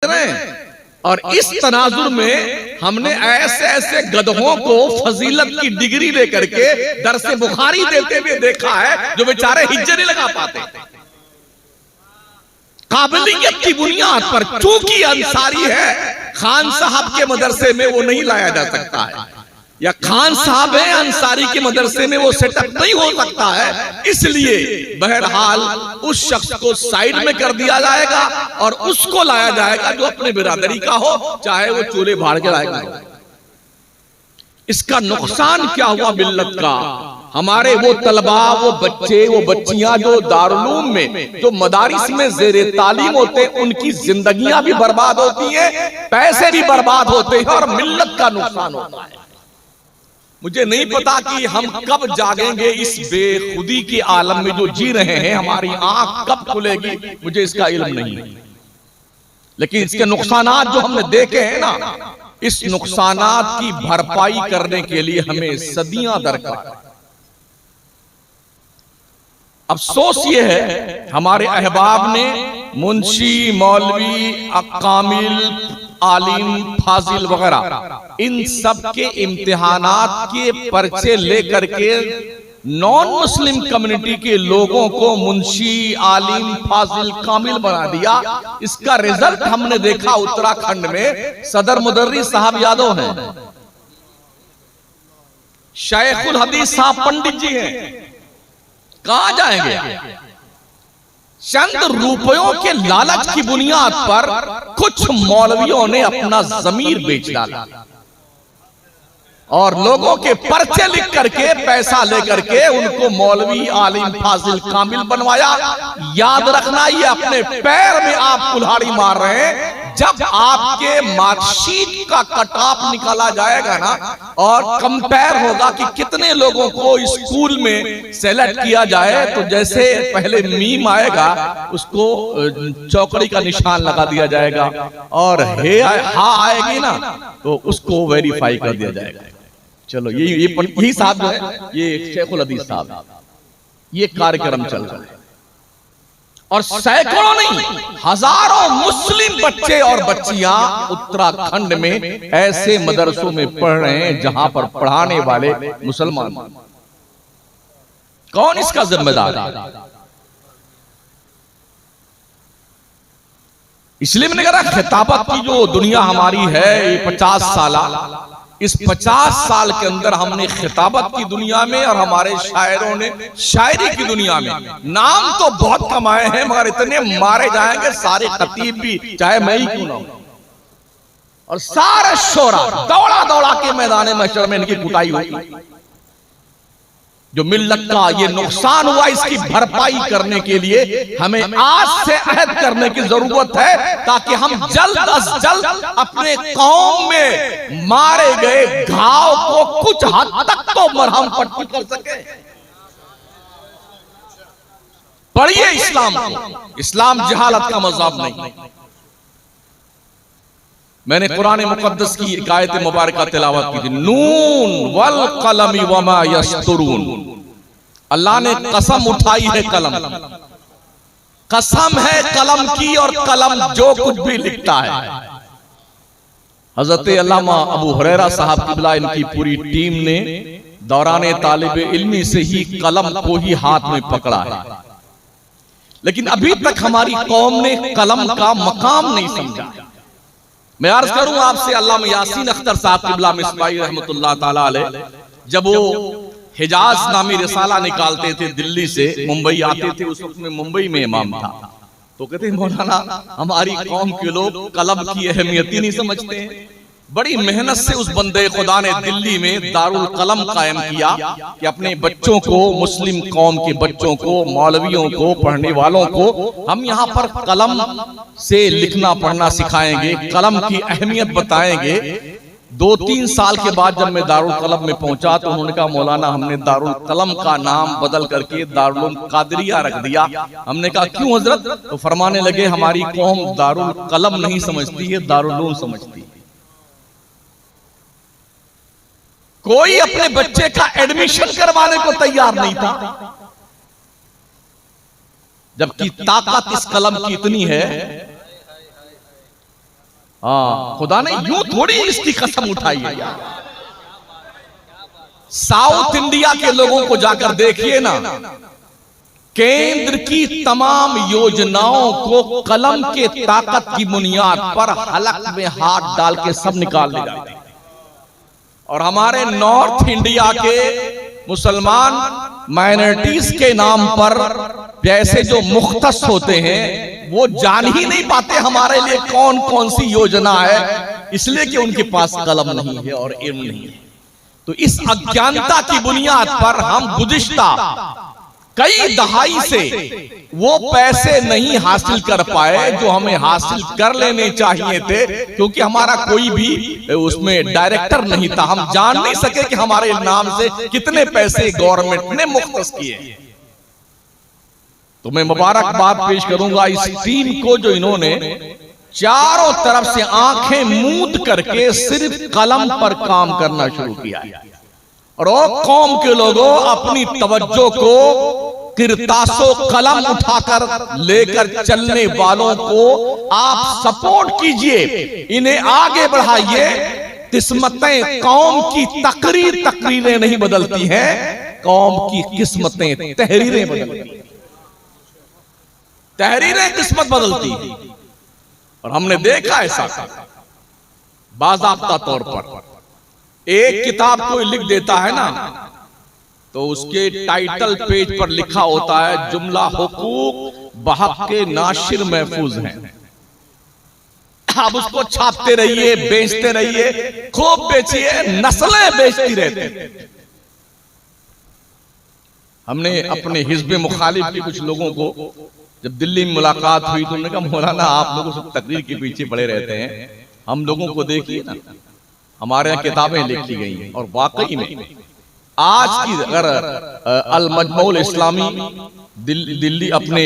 रहे हैं। और इस तनाजुर में हमने ऐसे ऐसे गधों को फजीलत की डिग्री लेकर के दरसे बुखारी देते हुए देखा है जो बेचारे हिज्जे नहीं लगा पाते। काबिलियत की बुनियाद पर चूंकि अंसारी है, खान साहब के मदरसे में वो नहीं लाया जा सकता है, या खान साहब है अंसारी के मदरसे में वो सेटअप नहीं हो सकता है, इसलिए बहरहाल उस शख्स को साइड में कर दिया जाएगा और उसको लाया जाएगा जो अपने बिरादरी का हो, चाहे वो चूल्हे भाड़ के लाएगा। इसका नुकसान क्या हुआ मिल्लत का? हमारे वो तलबा, वो बच्चे, वो बच्चियां जो दारुलूम में, जो मदारिस में ज़ेरे तालीम होते हैं, उनकी जिंदगियां भी बर्बाद होती हैं, पैसे भी बर्बाद होते हैं और मिल्लत का नुकसान होता है। मुझे नहीं पता कि हम कब जागेंगे इस बेखुदी के आलम में जो जी रहे हैं, हमारी आंख कब खुलेगी, मुझे इसका इल्म नहीं है। लेकिन इसके नुकसानात जो हमने देखे हैं ना, इस नुकसानात की भरपाई करने के लिए हमें सदियां दरकार है। अफसोस ये है हमारे अहबाब ने मुंशी, मौलवी, कामिल, आलिम, फाजिल वगैरह इन सब के इम्तिहानात के पर्चे लेकर के नॉन मुस्लिम कम्युनिटी के लोगों को मुंशी, आलिम, फाजिल, कामिल बना दिया। इसका रिजल्ट हमने देखा उत्तराखंड में। सदर मुदर्रिस साहब यादव हैं, शेखुल हदीस साहब पंडित जी हैं, कहां जाएंगे? चंद रुपयों के लालच की बुनियाद पर कुछ मौलवियों ने अपना जमीर बेच डाला और लोगों के पर्चे लिख करके पैसा लेकर के उनको मौलवी, आलिम, फाजिल, कामिल बनवाया। याद रखना, ये अपने पैर में आप कुल्हाड़ी मार रहे हैं। जब आपके मार्कशीट का कट ऑफ निकाला जाएगा ना और कंपेयर होगा कि कितने लोगों को स्कूल में सेलेक्ट किया जाए, तो जैसे पहले मीम आएगा उसको चौकड़ी का निशान लगा दिया जाएगा और हा आएगी ना तो उसको वेरीफाई कर दिया जाएगा। चलो यही साहब जो है, ये शेखुल हदीस साहब, ये कार्यक्रम चल रहा है और सैकड़ों नहीं हजारों मुस्लिम बच्चे और बच्चियां उत्तराखंड में ऐसे मदरसों में पढ़ रहे हैं जहां पर पढ़ाने वाले मुसलमान। कौन इसका जिम्मेदार है? इसलिए मैंने कहा खिताबत की जो दुनिया हमारी है ये 50 साल, इस 50 साल के अंदर हमने खिताबत की दुनिया में और हमारे शायरों ने शायरी की दुनिया में नाम तो बहुत कमाए हैं, मगर इतने मारे जाएंगे सारे खतीब भी, चाहे मैं ही क्यों ना हूं, और सारे शोरा दौड़ा दौड़ा के मैदान महशर में इनकी कुटाई हुई। जो मिल्लत का ये नुकसान हुआ, इसकी भरपाई करने के लिए हमें आज से अहद करने की जरूरत है, ताकि हम जल्द अज जल्द अपने कौम में मारे गए घाव को कुछ हद तक तो मरहम पट्टी कर सके। पढ़िए इस्लाम को, इस्लाम जहालत का मज़हब नहीं। मैंने कुरान मुकद्दस की एक आयत मुबारका तिलावत की थी, नून वल कलमी वमा यस्तुरून। अल्लाह ने कसम उठाई है कलम, कसम है कलम की और कलम जो कुछ भी लिखता है। हजरत अल्लामा अबू हुरैरा साहब किबला इनकी पूरी टीम ने दौरान तालिब इल्मी से ही कलम को ही हाथ में पकड़ा है, लेकिन अभी तक हमारी कौम ने कलम का मकाम नहीं समझा। मैं अर्ज करूं आपसे, अल्लामा यासीन अख्तर साहब किबला मिसबाही रहमतुल्लाह ताला अलैह जब वो हिजाज नामी रिसाला निकालते थे दिल्ली से, मुंबई आते थे, उस वक्त में मुंबई में इमाम था, तो कहते हैं मौलाना हमारी कौम के लोग कलम की अहमियत ही नहीं समझते हैं। बड़ी मेहनत से उस बंदे खुदा ने दिल्ली में दारुल कलम कायम किया कि अपने बच्चों को, मुस्लिम कौम के बच्चों को, मौलवियों को, पढ़ने वालों को हम यहाँ पर कलम से लिखना पढ़ना सिखाएंगे, कलम की अहमियत बताएंगे। 2-3 साल के बाद जब मैं दारुल कलम में पहुंचा तो उन्होंने कहा मौलाना हमने दारुल कलम का नाम बदल करके दारुल कादरिया रख दिया। हमने कहा क्यों हजरत? तो फरमाने लगे हमारी कौम दारुल कलम नहीं समझती है, दारुल उलूम समझती है। कोई अपने बच्चे का एडमिशन करवाने को तैयार नहीं था, जबकि ताकत इस कलम की इतनी है हाँ, खुदा ने यूं थोड़ी इसकी कसम उठाई है यार। साउथ इंडिया के लोगों को जाकर देखिए ना, केंद्र की तमाम योजनाओं को कलम के ताकत की बुनियाद पर हलक में हाथ डाल के सब निकाल ले जाते हैं। और हमारे नॉर्थ इंडिया के मुसलमान माइनॉरिटीज के नाम पर जैसे जो मुख्तस होते हैं, वो जान ही नहीं पाते हमारे लिए कौन कौन सी योजना है, इसलिए कि उनके पास कलम नहीं है और इल्म नहीं है। तो इस अज्ञानता की बुनियाद पर हम गुज़िश्ता कई दहाई से वो पैसे नहीं हासिल कर पाए जो हमें हासिल कर लेने चाहिए थे, क्योंकि हमारा कोई भी उसमें डायरेक्टर नहीं था। हम जान नहीं सके कि हमारे नाम से कितने पैसे गवर्नमेंट ने मुख्तस किए। तो मैं मुबारकबाद पेश करूंगा इस टीम को, जो इन्होंने चारों तरफ से आंखें मूंद करके सिर्फ कलम पर काम करना शुरू किया है। और वो कौम के लोगों, अपनी तवज्जो को किरतासो कलम उठाकर लेकर चलने वालों को आप सपोर्ट कीजिए, इन्हें आगे बढ़ाइए। किस्मतें कौम की तकरीरें नहीं बदलती हैं, कौम की किस्मतें तहरीरें बदलती हैं। तहरीरें किस्मत बदलती हैं। और हमने देखा ऐसा बाज़ाब्ता तौर पर, एक किताब कोई लिख देता है ना, तो उसके टाइटल पेज पर लिखा होता है जुमला हुकूक बहक के नाशिर महफूज हैं। आप उसको छापते रहिए, बेचते रहिए, खूब बेचिए, नस्लें बेचती रहती। हमने अपने हिज़्ब मुखालिफ के कुछ लोगों को जब दिल्ली में मुलाकात हुई तो उन्होंने कहा, मौलाना आप लोगों सब तकरीर के पीछे पड़े रहते हैं, हम लोगों को देखिए ना, हमारे यहाँ किताबें लिखी गई हैं। और वाकई में आज की अगर अल मजमूल इस्लामी दिल्ली अपने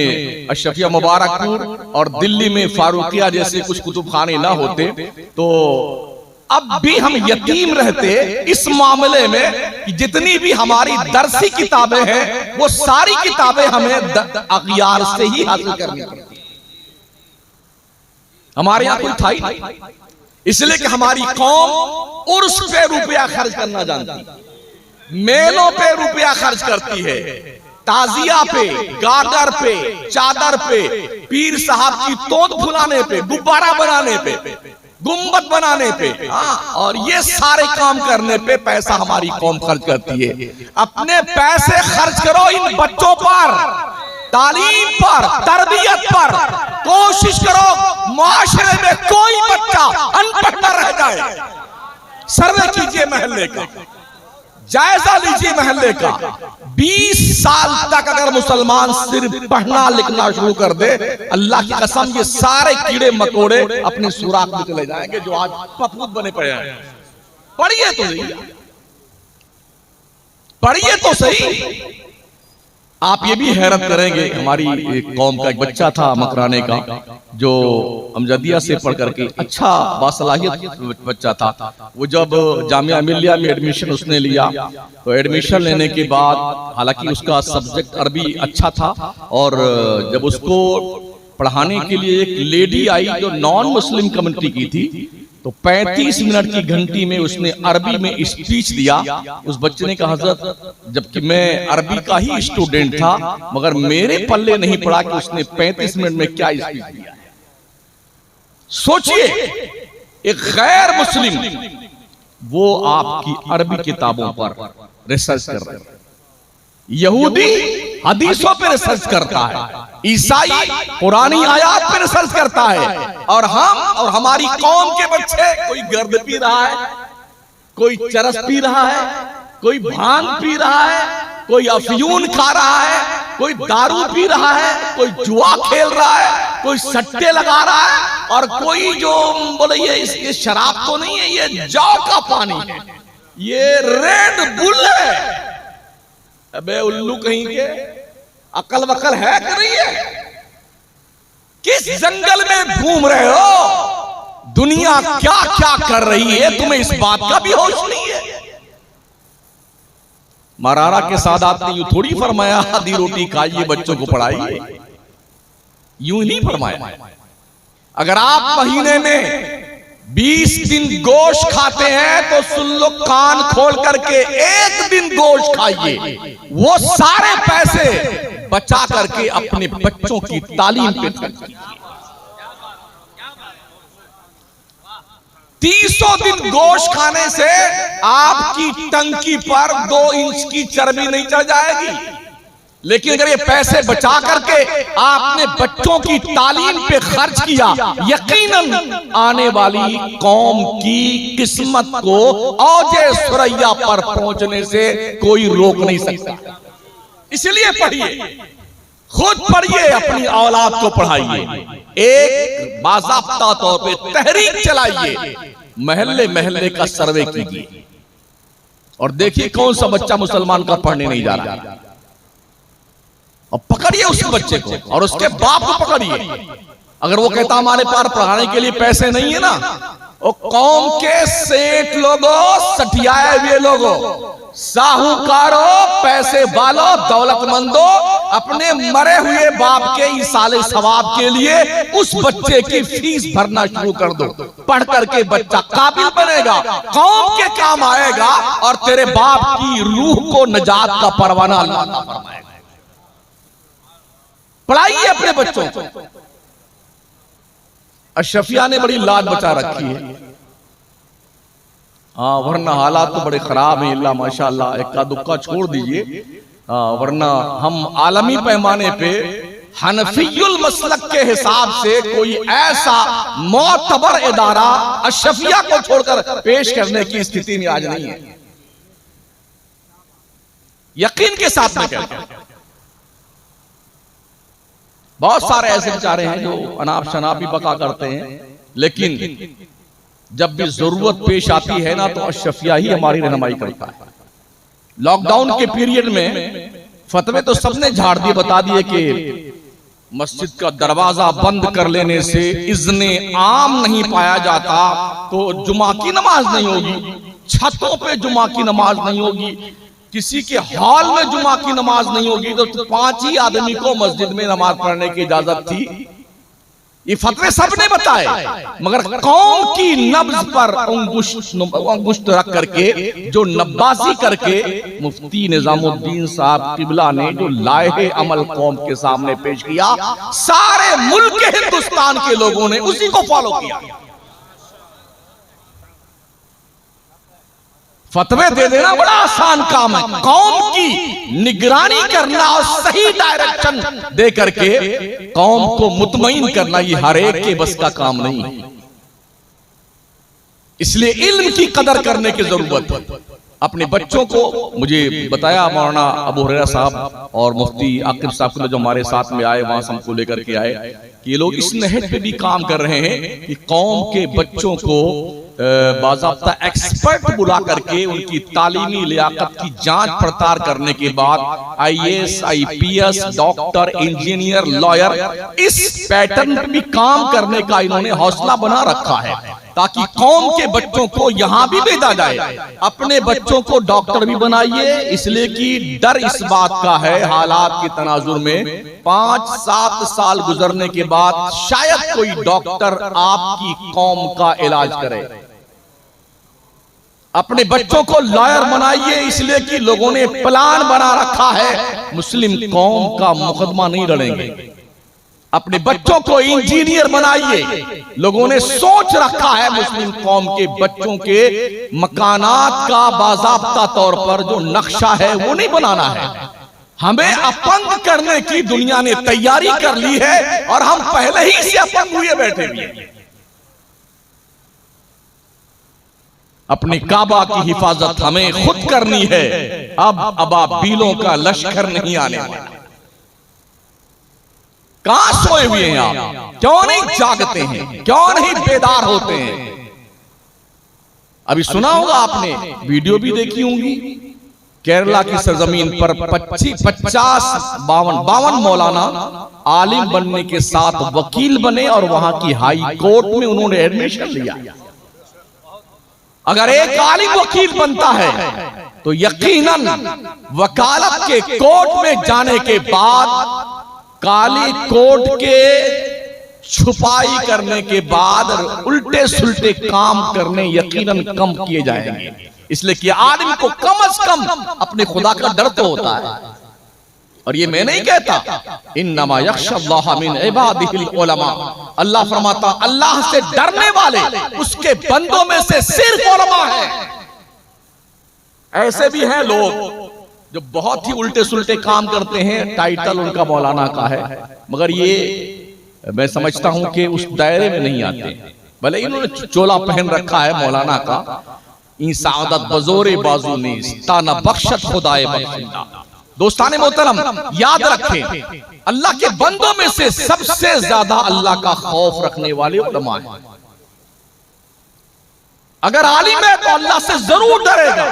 अशरफिया मुबारकपुर और दिल्ली में फारूकिया जैसे कुछ कुतुबखाने ना होते तो अब भी हम यतीम रहते इस मामले में कि जितनी भी हमारी दरसी किताबें हैं वो सारी किताबें हमें अगयार से ही हासिल करनी पड़ती। हमारे यहाँ कोई था ही नहीं, इसलिए कि हमारी कौम उर्स पे रुपया खर्च करना जानती, मेलों पे रुपया खर्च करती है, ताजिया पे, गागर पे, चादर पे, पीर साहब की तोत फुलाने पे, गुब्बारा बनाने पे, गुम्बद बनाने पे, और ये सारे काम करने पे पैसा हमारी कौम खर्च करती है। अपने पैसे खर्च करो इन बच्चों पर, तालीम पर, तरबियत पर। कोशिश करो माशरे में कोई बच्चा अनपढ़ न रह जाए। सर्वे कीजिए महल्ले का, जायजा लीजिए महल्ले का। 20 साल तक अगर मुसलमान सिर्फ पढ़ना लिखना शुरू कर दे, अल्लाह की कसम ये सारे कीड़े मकोड़े अपने सुराख में चले जाएंगे जो आज पफूद बने पड़े हैं। पढ़िए तो सही, पढ़िए तो सही। आप ये भी हैरत करेंगे, हमारी एक कौम का एक बच्चा था मकराने का, जो अमजदिया से पढ़ करके अच्छा बासलाहियत बच्चा था। वो जब जामिया मिलिया में एडमिशन उसने लिया तो एडमिशन लेने के बाद, हालांकि उसका सब्जेक्ट अरबी अच्छा था, और जब उसको पढ़ाने के लिए एक लेडी आई जो नॉन मुस्लिम कम्युनिटी की थी, तो 35 मिनट की घंटी में उसने अरबी में स्पीच दिया। उस बच्चे ने कहा, हज़रत जबकि मैं अरबी का ही स्टूडेंट था मगर मेरे पल्ले नहीं पड़ा कि उसने 35 मिनट में क्या स्पीच दिया। सोचिए, एक गैर मुस्लिम वो आपकी अरबी किताबों पर रिसर्च कर रहे हैं, यहूदी हदीसों पे रिसर्च करता है, ईसाई पुरानी आयात पे रिसर्च करता है, और हम और हमारी कौम के बच्चे कोई गर्द पी रहा है, कोई चरस पी रहा है, कोई भांग पी रहा है, कोई अफयून खा रहा है, कोई दारू पी रहा है, कोई जुआ खेल रहा है, कोई सट्टे लगा रहा है, और कोई जो बोले ये शराब तो नहीं है, ये जौ का पानी है, ये रेड बुल है। अबे उल्लू कहीं के, अकल वकल है कि नहीं है? किस जंगल में घूम रहे हो? दुनिया क्या क्या कर रही है, तुम्हें इस बात का भी होश नहीं है। मरारा के सादात ने यूं थोड़ी फरमाया आधी रोटी खाइए बच्चों को पढ़ाइए, यूं नहीं फरमाया। अगर आप महीने में 20 दिन गोश्त खाते हैं तो सुन लो कान खोल करके, एक दिन गोश्त खाइए, वो सारे पैसे बचा करके अपने बच्चों की तालीम पे खर्च कीजिए। 300 दिन गोश्त खाने से आपकी टंकी पर 2 इंच की चर्बी नहीं चढ़ जाएगी, लेकिन अगर ये पैसे बचा करके आपने बच्चों की तालीम पे खर्च किया, यकीनन आने वाली कौम की किस्मत को औजे सुरैया पर पहुंचने से कोई रोक नहीं सकता। इसलिए पढ़िए, खुद पढ़िए, अपनी औलाद को पढ़ाइए, एक बाज़ाब्ता तौर पे तहरीक चलाइए, महल्ले महल्ले का सर्वे कीजिए और देखिए कौन सा बच्चा मुसलमान का पढ़ने नहीं जा रहा, और पकड़िए उस बच्चे को और उसके बाप को पकड़िए। अगर वो कहता हमारे पास पढ़ाने के लिए पैसे नहीं है ना, वो कौम के सेठ लोगों, सठियाए हुए लोगों, साहूकारों, पैसे वालों, दौलतमंदों, अपने मरे हुए बाप के इसाले सवाब के लिए उस बच्चे की फीस भरना शुरू कर दो। पढ़ करके बच्चा काबिल बनेगा, कौम के काम आएगा और तेरे बाप की रूह को नजात का परवाना अल्लाह फरमाएगा। पढ़ाइए अपने बच्चों को। अशरफिया ने बड़ी लाज बचा रखी है, हाँ, वरना हालात तो बड़े खराब हैं। अल्लाह माशाअल्लाह, इक्का दुक्का छोड़ दीजिए, वरना हम आलमी पैमाने पे हनफियुल मसलक के हिसाब से कोई ऐसा मोतबर इदारा अशरफिया को छोड़कर पेश करने की स्थिति में आज नहीं है। यकीन के साथ में कहते हैं, बहुत सारे ऐसे बेचारे हैं जो अनाप शनाप भी बका करते हैं, लेकिन जब भी जरूरत पेश आती है ना तो अशरफिया ही हमारी रहनुमाई करता है। लॉकडाउन के पीरियड में फतवे तो सबने झाड़ दिए, बता दिए कि मस्जिद का दरवाजा बंद कर लेने से इज़्ने आम नहीं पाया जाता तो जुमा की नमाज नहीं होगी, छतों पे जुमा की नमाज नहीं होगी, किसी के हॉल में जुमा की नमाज नहीं होगी, तो 5 ही आदमी को मस्जिद में नमाज पढ़ने की इजाजत थी। ये फतवे सबने बताए, मगर कौम की नब्ज पर अंगुष्ठ रख करके, जो नब्बासी करके मुफ्ती निजामुद्दीन साहब किबला ने जो लाहे अमल कौम के सामने पेश किया, सारे मुल्क हिंदुस्तान के लोगों ने उसी को फॉलो किया। फतवे दे देना बड़ा आसान काम है, कौम की निगरानी करना और सही डायरेक्शन दे करके कौम को मुतमईन करना ये हर एक के बस का काम नहीं है। इसलिए इल्म की कदर करने की जरूरत है। अपने बच्चों को, मुझे बताया मौलाना अबू हुरैरा साहब और मुफ्ती आकिब साहब जो हमारे साथ में आए, वहां से हमको लेकर के आए कि ये लोग इस नहज पे भी काम कर रहे हैं कि कौम के बच्चों को बाज़ाब्ता एक्सपर्ट बुला करके उनकी तालीमी लियाकत की जांच पड़ताल करने के बाद IAS, IPS, doctor, engineer, lawyer, इस पैटर्न पे भी काम करने का इन्होंने हौसला बना रखा है, ताकि कौम के बच्चों को यहां भी भेजा जाए। अपने बच्चों को डॉक्टर भी बनाइए, इसलिए कि डर इस बात का है हालात के तनाजुर में 5-7 साल गुजरने के बाद शायद कोई डॉक्टर आपकी कौम का इलाज करे। अपने बच्चों को लॉयर बनाइए, इसलिए कि लोगों ने प्लान बना रखा है मुस्लिम कौम का मुकदमा नहीं लड़ेंगे। अपने बच्चों को इंजीनियर बनाइए, लोगों ने सोच रखा है मुस्लिम कौम के बच्चों के मकानात का बाज़ाब्ता तौर पर जो नक्शा है वो नहीं बनाना है, हमें अपंग करने की दुनिया ने तैयारी कर ली है और हम पहले ही से अपंग हुए बैठे हैं। अपने काबा की हिफाजत हमें खुद करनी है, अब अबाबीलों का लश्कर नहीं आने वाला। कहां सोए हुए हैं आप? क्यों नहीं जागते हैं? क्यों नहीं बेदार होते हैं? अभी सुना होगा आपने, वीडियो भी देखी होंगी, केरला की सरजमीन पर 52 मौलाना आलिम बनने के साथ वकील बने और वहां की हाई कोर्ट में उन्होंने एडमिशन लिया। अगर एक आलिम वकील बनता है तो यकीनन वकालत के कोर्ट में जाने के बाद काली कोर्ट के छुपाई करने के बाद उल्टे सुल्टे काम करने यकीनन कम किए जाएंगे। इसलिए कि आदमी को कम से कम अपने खुदा का डर तो होता है। और ये मैं नहीं कहता, इन्नमा यख्शल्लाह मिन इबादिहिल उलमा, अल्लाह फरमाता अल्लाह से डरने वाले उसके बंदों में से सिर्फ उलमा है। ऐसे भी हैं लोग जो बहुत ही उल्टे सुल्टे काम करते हैं, टाइटल उनका मौलाना का है, मगर ये मैं समझता हूं कि उस दायरे में नहीं आते। भले इन्होंने चोला पहन रखा है मौलाना का, इन सादत बजोरे बाजू नीस ताना बख्शत खुदाए बख्शिंदा। दोस्ताने मोहतरम, याद रखें अल्लाह के बंदों में से सबसे ज्यादा अल्लाह का खौफ रखने वाले उलमा हैं। अगर आलिम है तो अल्लाह से जरूर डरेगा।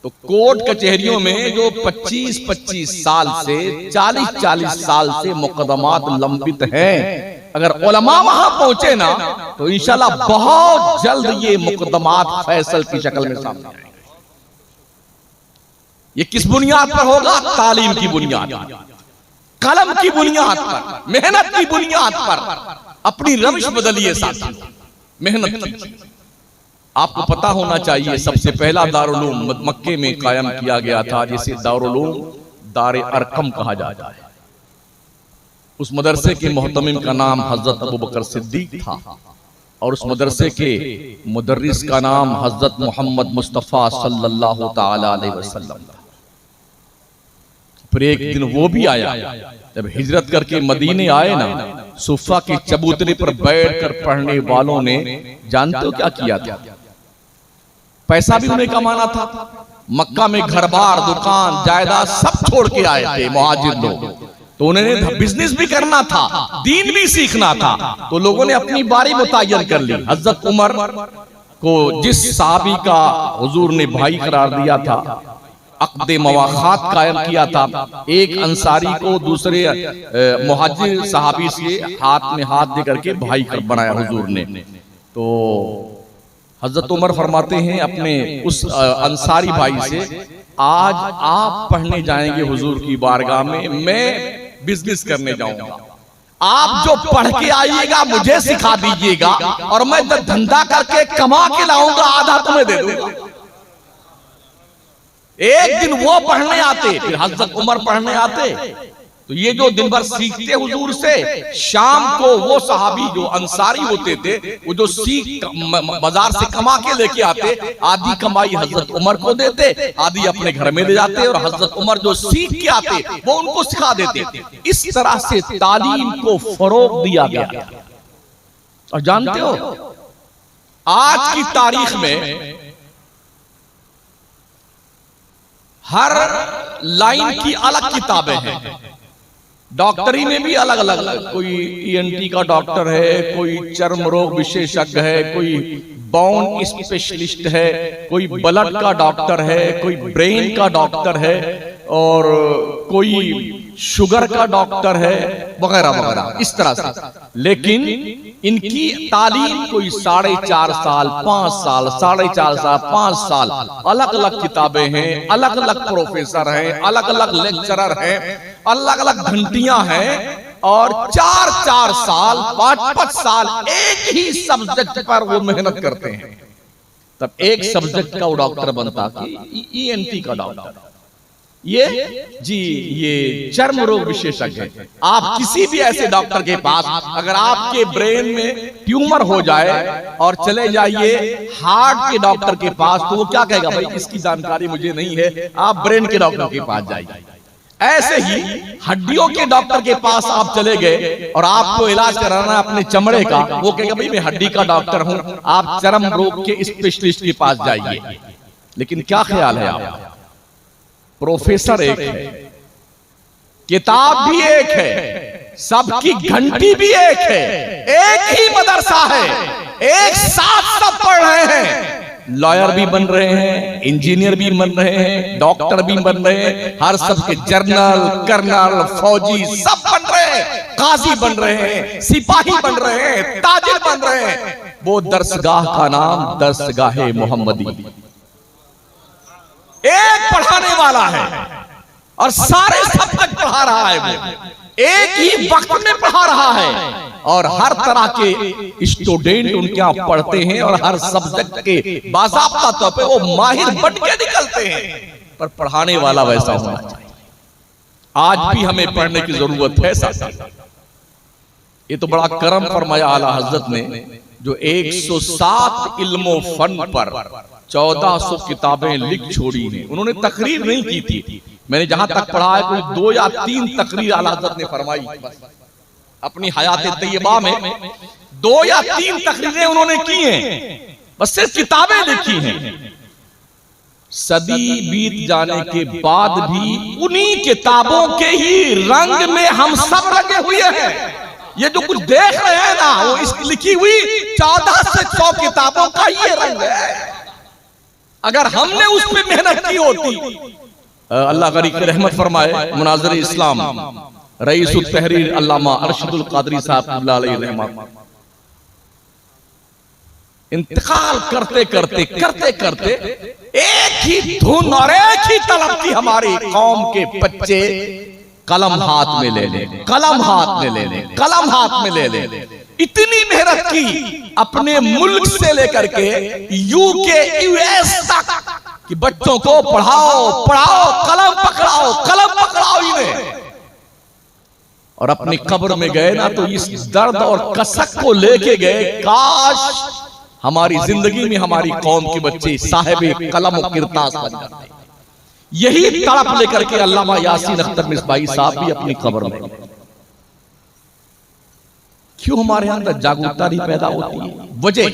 तो कोर्ट कचहरियों में जो 25-25 साल से 40-40 साल से मुकदमात लंबित हैं, अगर उलमा वहां पहुंचे ना तो इंशाल्लाह बहुत जल्द ये मुकदमात फैसल की शक्ल में सामने आएंगे। ये किस बुनियाद पर होगा? तालीम की बुनियाद, कलम की बुनियाद पर, मेहनत की बुनियाद पर। अपनी रविश बदलिए साथी, मेहनत कीजिए। आपको पता होना चाहिए सबसे पहला दारुल उलूम मक्के में कायम किया गया था, जिसे दारुल उलूम दार अरकम कहा जाता है। उस मदरसे के मोहतमिम का नाम हजरत अबू बकर सिद्दीक था और उस मदरसे के मुदर्रिस का नाम हजरत मोहम्मद मुस्तफ़ा सल्लल्लाहु ताला अलैहि वसल्लम था। फिर एक दिन वो भी आया, जब हिजरत करके मदीने आए ना, सुफ़ा के चबूतरे पर बैठकर पढ़ने वालों ने जानते हो क्या किया था? पैसा भी उन्हें कमाना था। मक्का में घर बार, दुकान, जायदाद सब छोड़ के आए थे मुहाजिर लोग, तो उन्हें बिजनेस भी करना था, दीन भी सीखना था। तो लोगों ने अपनी बारी मुतय्यन कर ली। हजरत उमर को जिस साहबी का हुजूर ने भाई करार दिया था, अक़्द मवाख़ात कायम किया था, एक अंसारी को दूसरे मुहाजिर साहबी से हाथ में हाथ दे करके भाई बनाया हुजूर ने। तो हजरत उमर फरमाते हैं अपने उस अंसारी भाई से, आज आप पढ़ने जाएंगे हुजूर की बारगाह में, मैं बिजनेस करने जाऊंगा। आप जो पढ़ के आइएगा मुझे सिखा दीजिएगा और मैं जब धंधा करके कमा के लाऊंगा आधा तुम्हें दे दूंगा। एक दिन वो पढ़ने आते, फिर हजरत उमर पढ़ने आते। तो ये जो दिन भर सीखते हुजूर से, शाम को वो सहाबी जो अंसारी होते थे, वो जो सीख बाजार से कमा के लेके आते, आधी कमाई हजरत उमर को देते, आधी अपने घर में ले जाते, और हजरत उमर जो सीख के आते वो उनको सिखा देते। इस तरह से तालीम को फरोग दिया गया। और जानते हो आज की तारीख में हर लाइन की अलग किताबें हैं। डॉक्टरी में भी अलग अलग, कोई ENT का डॉक्टर है, कोई चर्म रोग विशेषज्ञ है, कोई बोन स्पेशलिस्ट है, कोई ब्लड का डॉक्टर है, कोई ब्रेन का डॉक्टर है, और कोई शुगर का डॉक्टर है, वगैरह वगैरह इस तरह से। लेकिन इनकी तालीम कोई 4.5 साल, 5 साल, 4.5 साल, 5 साल, अलग अलग किताबें हैं, अलग अलग प्रोफेसर हैं, अलग अलग लेक्चरर हैं, अलग अलग घंटियां हैं, और 4-4 साल, 5-5 साल एक ही सब्जेक्ट पर वो मेहनत करते हैं। तब एक सब्जेक्ट का वो डॉक्टर बनता कि ENT का डॉक्टर, ये चर्म रोग विशेषज्ञ है। आप किसी भी ऐसे डॉक्टर के पास अगर आपके ब्रेन में ट्यूमर हो जाए और चले जाइए हार्ट के डॉक्टर के पास, तो वो क्या कहेगा, भाई इसकी जानकारी मुझे नहीं है, आप ब्रेन के डॉक्टर के पास जाइए। ऐसे ही हड्डियों के डॉक्टर के पास आप चले गए और आपको इलाज कराना है अपने चमड़े का, वो कहेगा भाई मैं हड्डी का डॉक्टर हूं, आप चर्म रोग के स्पेशलिस्ट के पास जाइए। लेकिन क्या ख्याल है आप, प्रोफेसर एक है, किताब भी एक है, सबकी घंटी भी एक है, एक ही मदरसा है, एक साथ सब पढ़ रहे हैं, लॉयर भी बन रहे हैं, इंजीनियर भी बन रहे हैं, डॉक्टर भी बन रहे हैं, हर सबके जनरल, कर्नल, फौजी सब बन रहे हैं, काजी बन रहे हैं, सिपाही बन रहे हैं, ताजिर बन रहे हैं। वो दरसगाह का नाम दरसगाह मोहम्मदी, एक पढ़ाने वाला है और सारे सब्जेक्ट पढ़ा रहा है वो। एक ही वक्त में पढ़ा रहा है और हर तरह के स्टूडेंट उनके यहाँ पढ़ते हैं और हर सब्जेक्ट के बाज़ाब्ता तौर पे वो माहिर बन के निकलते हैं, पर पढ़ाने वाला वैसा होना चाहिए। आज भी हमें पढ़ने की जरूरत है साथी। ये तो बड़ा करम फरमाया आला हजरत ने, जो 107 इल्मो फन पर 1400 किताबें लिख छोड़ी हैं। उन्होंने तकरीर नहीं की थी, मैंने जहां तक पढ़ा है कोई 2 या 3 तकरीर आला हजरत ने फरमाई अपनी हयात तैयबा में। 2 या 3 तकरीरें उन्होंने की हैं, बस सिर्फ किताबें लिखी हैं। सदी बीत जाने के बाद भी उन्हीं किताबों के ही रंग में हम सब रंगे हुए हैं। ये जो कुछ देख रहे हैं ना, वो इस लिखी हुई 14 से 100 किताबों का ये रंग है। अगर हमने उस पर मेहनत की होती, अल्लाह गरीब की रहमत फरमाए मुनाज़िर इस्लाम रईसुल तहरीर अल्लामा अरशदुल कादरी साहब अलैहि रहमत इंतकाल करते करते एक ही धुन और एक ही तलब थी हमारी कौम के बच्चे, कलम हाथ में ले ले, कलम हाथ में ले ले, कलम हाथ में ले ले। इतनी मेहनत की अपने मुल्क से लेकर के यूके यूएस तक कि बच्चों को पढ़ाओ, कलम पकड़ाओ इन्हें। और अपनी कब्र में गए ना तो इस दर्द और कसक को लेके गए, काश हमारी जिंदगी में हमारी कौम के बच्चे साहिब कलम और किरतास बन जाते। यही तड़प लेकर के अल्लामा यासीन अख्तर मिसबाही साहब भी अपनी कब्र में। क्यों हमारे अंदर जागरूकता नहीं पैदा होती है? वजह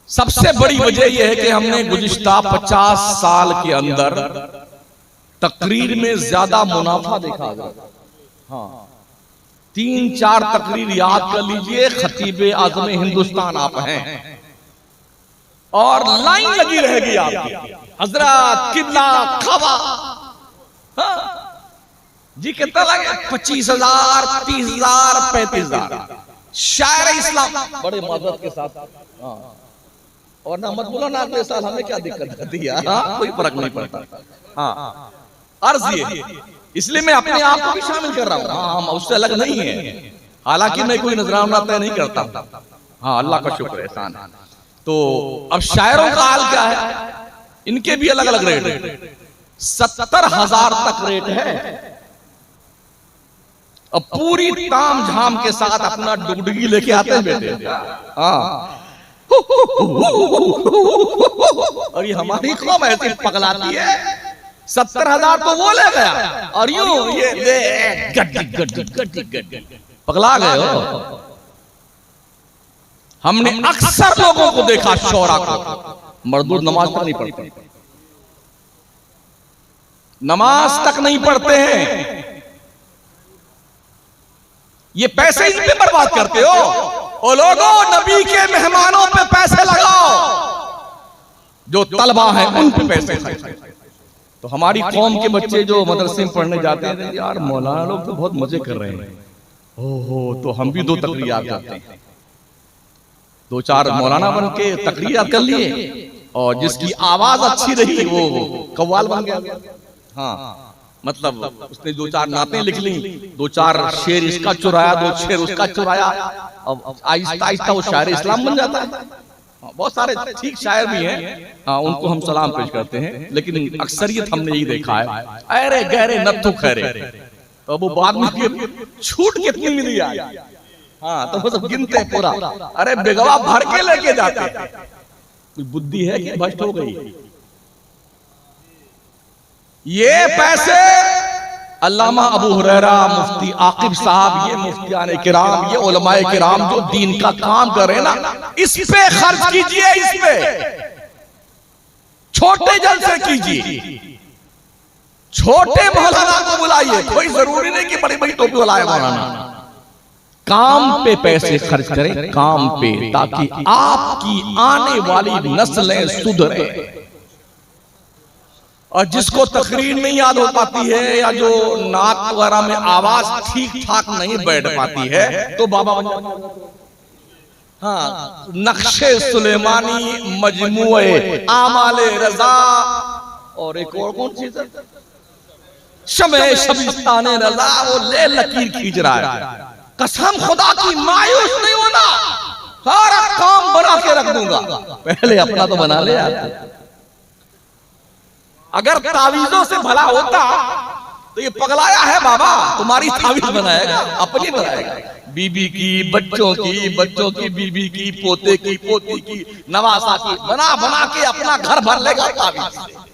सबसे बड़ी वजह यह है कि हमने गुज़िश्ता 50 साल के अंदर तकरीर में ज्यादा मुनाफा देखा गया। हाँ, 3-4 तकरीर याद कर लीजिए, खतीब आज़म हिंदुस्तान आप हैं और लाइन लगी रहेगी आपकी, हजरत किबला खवा। हाँ जी, कितना लगे? 25,000, 30,000, 35,000 शायर इस्लाम बड़े मदद के साथ। हाँ, और ना मत बोलो ना अगले साल हमें क्या दिक्कत आती है, कोई फर्क नहीं पड़ता। हाँ, अर्ज ये, इसलिए मैं अपने आप को भी शामिल कर रहा हूँ। हाँ, उससे अलग नहीं है, हालांकि मैं कोई नजराना तय नहीं करता। हाँ, अल्लाह का शुक्र एहसान है। तो अब शायरों का हाल क्या है? इनके भी अलग अलग रेट है। 70,000 तक रेट है। अब पूरी ताम झाम के साथ अपना डुगडुगी लेके आते हैं बेटे। हाँ, और ये हमारी कौम ऐसी पगलाती है। 70,000 तो वो ले गया और यूं ये गड्डी पगला गए हो। हमने अक्सर लोगों को देखा, शौरा को, मर्दूद नमाज तक नहीं पढ़ते, नमाज तक नहीं पढ़ते हैं। ये पैसे इन पे बर्बाद करते हो। ओ लोगों, नबी के मेहमानों पे पैसे लगाओ, जो तलबा है उन पे पैसे खर्च। तो हमारी कौम के बच्चे जो मदरसे में पढ़ने जाते हैं, यार मौलाना लोग तो बहुत मजे कर रहे हैं, ओहो, तो हम भी 2 तकरीर करते हैं। 2-4 मौलाना बन के तकरीर कर लिए और जिसकी आवाज अच्छी रही वो कव्वाल बन गया। हाँ, मतलब उसने 2-4 नातें लिख ली, 2-4 शेर इसका चुराया, 2 शेर उसका चुराया, अब आहिस्ता आहिस्ता वो शायर इस्लाम बन जाता है। बहुत सारे ठीक शायर भी हैं, हाँ, उनको हम सलाम पेश करते हैं, लेकिन अक्सरियत हमने यही देखा है, अरे गहरे नत्थु खैरे, तो वो बाद में छूट कितनी मिली आज। हाँ, तो वो सब गिनते हैं पूरा, अरे बेगवा भर के लेके जाते। कुछ बुद्धि है कि भ्रष्ट हो गई? ये पैसे अल्लामा अबू हुरैरा, मुफ्ती आकिब साहब, ये मुफ्तियाने किराम, ये उलमाए किराम जो दीन का काम कर रहे हैं ना, इस पे खर्च कीजिए, इस पे छोटे जलसे कीजिए, छोटे मौलाना को बुलाइए, कोई जरूरी नहीं कि बड़ी बड़ी टोपी वाला है मौलाना। काम पे पैसे खर्च करें, काम पे, ताकि आपकी आने वाली नस्लें सुधरे। और जिसको तकरीर नहीं याद हो पाती है या जो नात वगैरह में आवाज ठीक ठाक नहीं बैठ पाती है, तो बाबा बन जाता है। हाँ, नक्शे सुलेमानी, मजमुए आमाले रजा, और एक और कौन चीज है, शमे शबिस्ताने रजा, वो ले लकीर खींच रहा है। कसम खुदा की मायूस नहीं होना, सारा काम बना के रख दूंगा, पहले अपना तो बना ले यार। अगर तावीजों से भला होता तो ये पगलाया है बाबा, तुम्हारी तावीज बनाएगा, अपनी बनाएगा, बीबी की, बच्चों की, बच्चों की बीबी की, पोते की, पोती की, नवासा की, बना बना के अपना घर भर लेगा तावीज से।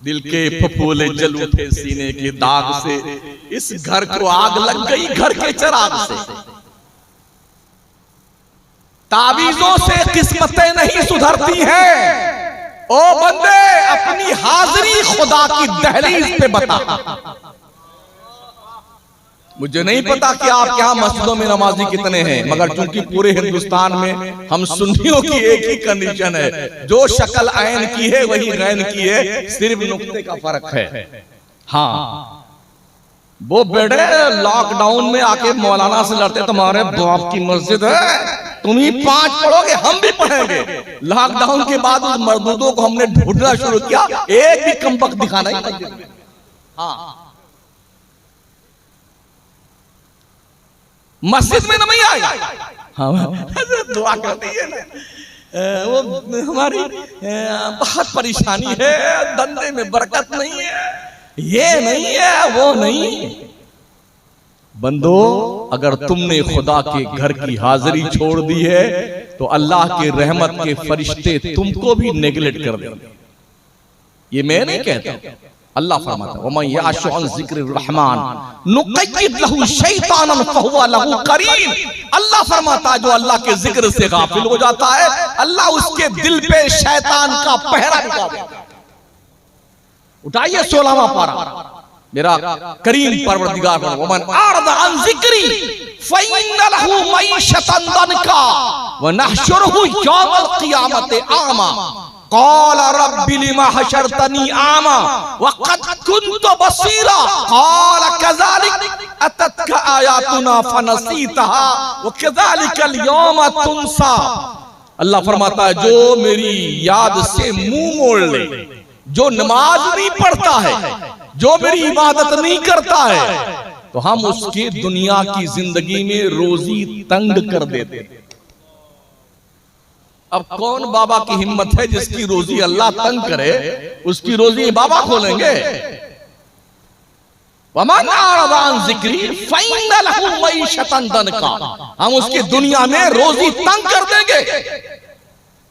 दिल के फफोले जल उठे सीने के दाग से, इस घर को आग लग गई घर के चिराग से। तावीजों से किस्मतें नहीं सुधरती हैं, ओ बंदे अपनी हाजिरी खुदा की दहलीज पे बता। मुझे नहीं पता कि आप यहाँ मस्जिदों में नमाजी कितने हैं, मगर चूंकि पूरे हिंदुस्तान में हम सुन्नियों की एक ही कंडीशन है, जो शक्ल ऐन की है वही गैन की है, सिर्फ नुक्ते का फर्क है। हाँ, वो बेटे लॉकडाउन में आके मौलाना से लड़ते, तुम्हारे बाप की मस्जिद है, तुम ही 5 पढ़ोगे, हम भी पढ़ेंगे। लॉकडाउन के बाद उस मर्दूदों को हमने ढूंढना शुरू किया, एक भी कमबख्त दिखाना ही मस्जिद में। हाँ, मस्जिद में नहीं आएगा। हाँ, दुआ करती है ना, वो हमारी बहुत परेशानी है, धंधे में बरकत नहीं है, ये नहीं है, वो नहीं। बंदो, अगर तुमने खुदा के घर की हाजिरी छोड़ दी है तो अल्लाह के रहमत के फरिश्ते तुमको भी नेगलेक्ट कर देंगे। ये मैं नहीं कहता, अल्लाह फरमाता है, वमन याशु अन ज़िक्रिर रहमान नुक़य्यिद लहू शैतानन फहुवा लहू करीन। अल्लाह फरमाता है, जो अल्लाह के जिक्र से गाफिल हो जाता है, अल्लाह उसके दिल पे शैतान का पहरा बिठा देता है। उठाइए 16वां पारा, मेरा करीम परवरदिगार, वमन आरदा अन ज़िक्री फ़इन्न लहू मईशतन दनका व नहशुरुहु यौमल क़ियामति आमा क़ाल रब्बि लिमा हशरतनी आमा व क़द कुन्तु बसीरा क़ाल कज़ालिक अततका आयातुना फनसीतहा व कज़ालिकल यौम तुनसा। अल्लाह फरमाता है, जो मेरी याद से मुंह मोड़ ले, जो नमाज नहीं पढ़ता है, जो मेरी इबादत नहीं करता है, तो हम उसके दुनिया की जिंदगी में रोजी तंग कर देते। अब कौन बाबा की हिम्मत है जिसकी रोजी अल्लाह तंग करे, उसकी रोजी बाबा खोलेंगे। वमन आरदा अन ज़िक्री फ़इन्न लहू मईशतन दनका, हम उसकी दुनिया में रोजी तंग कर देंगे।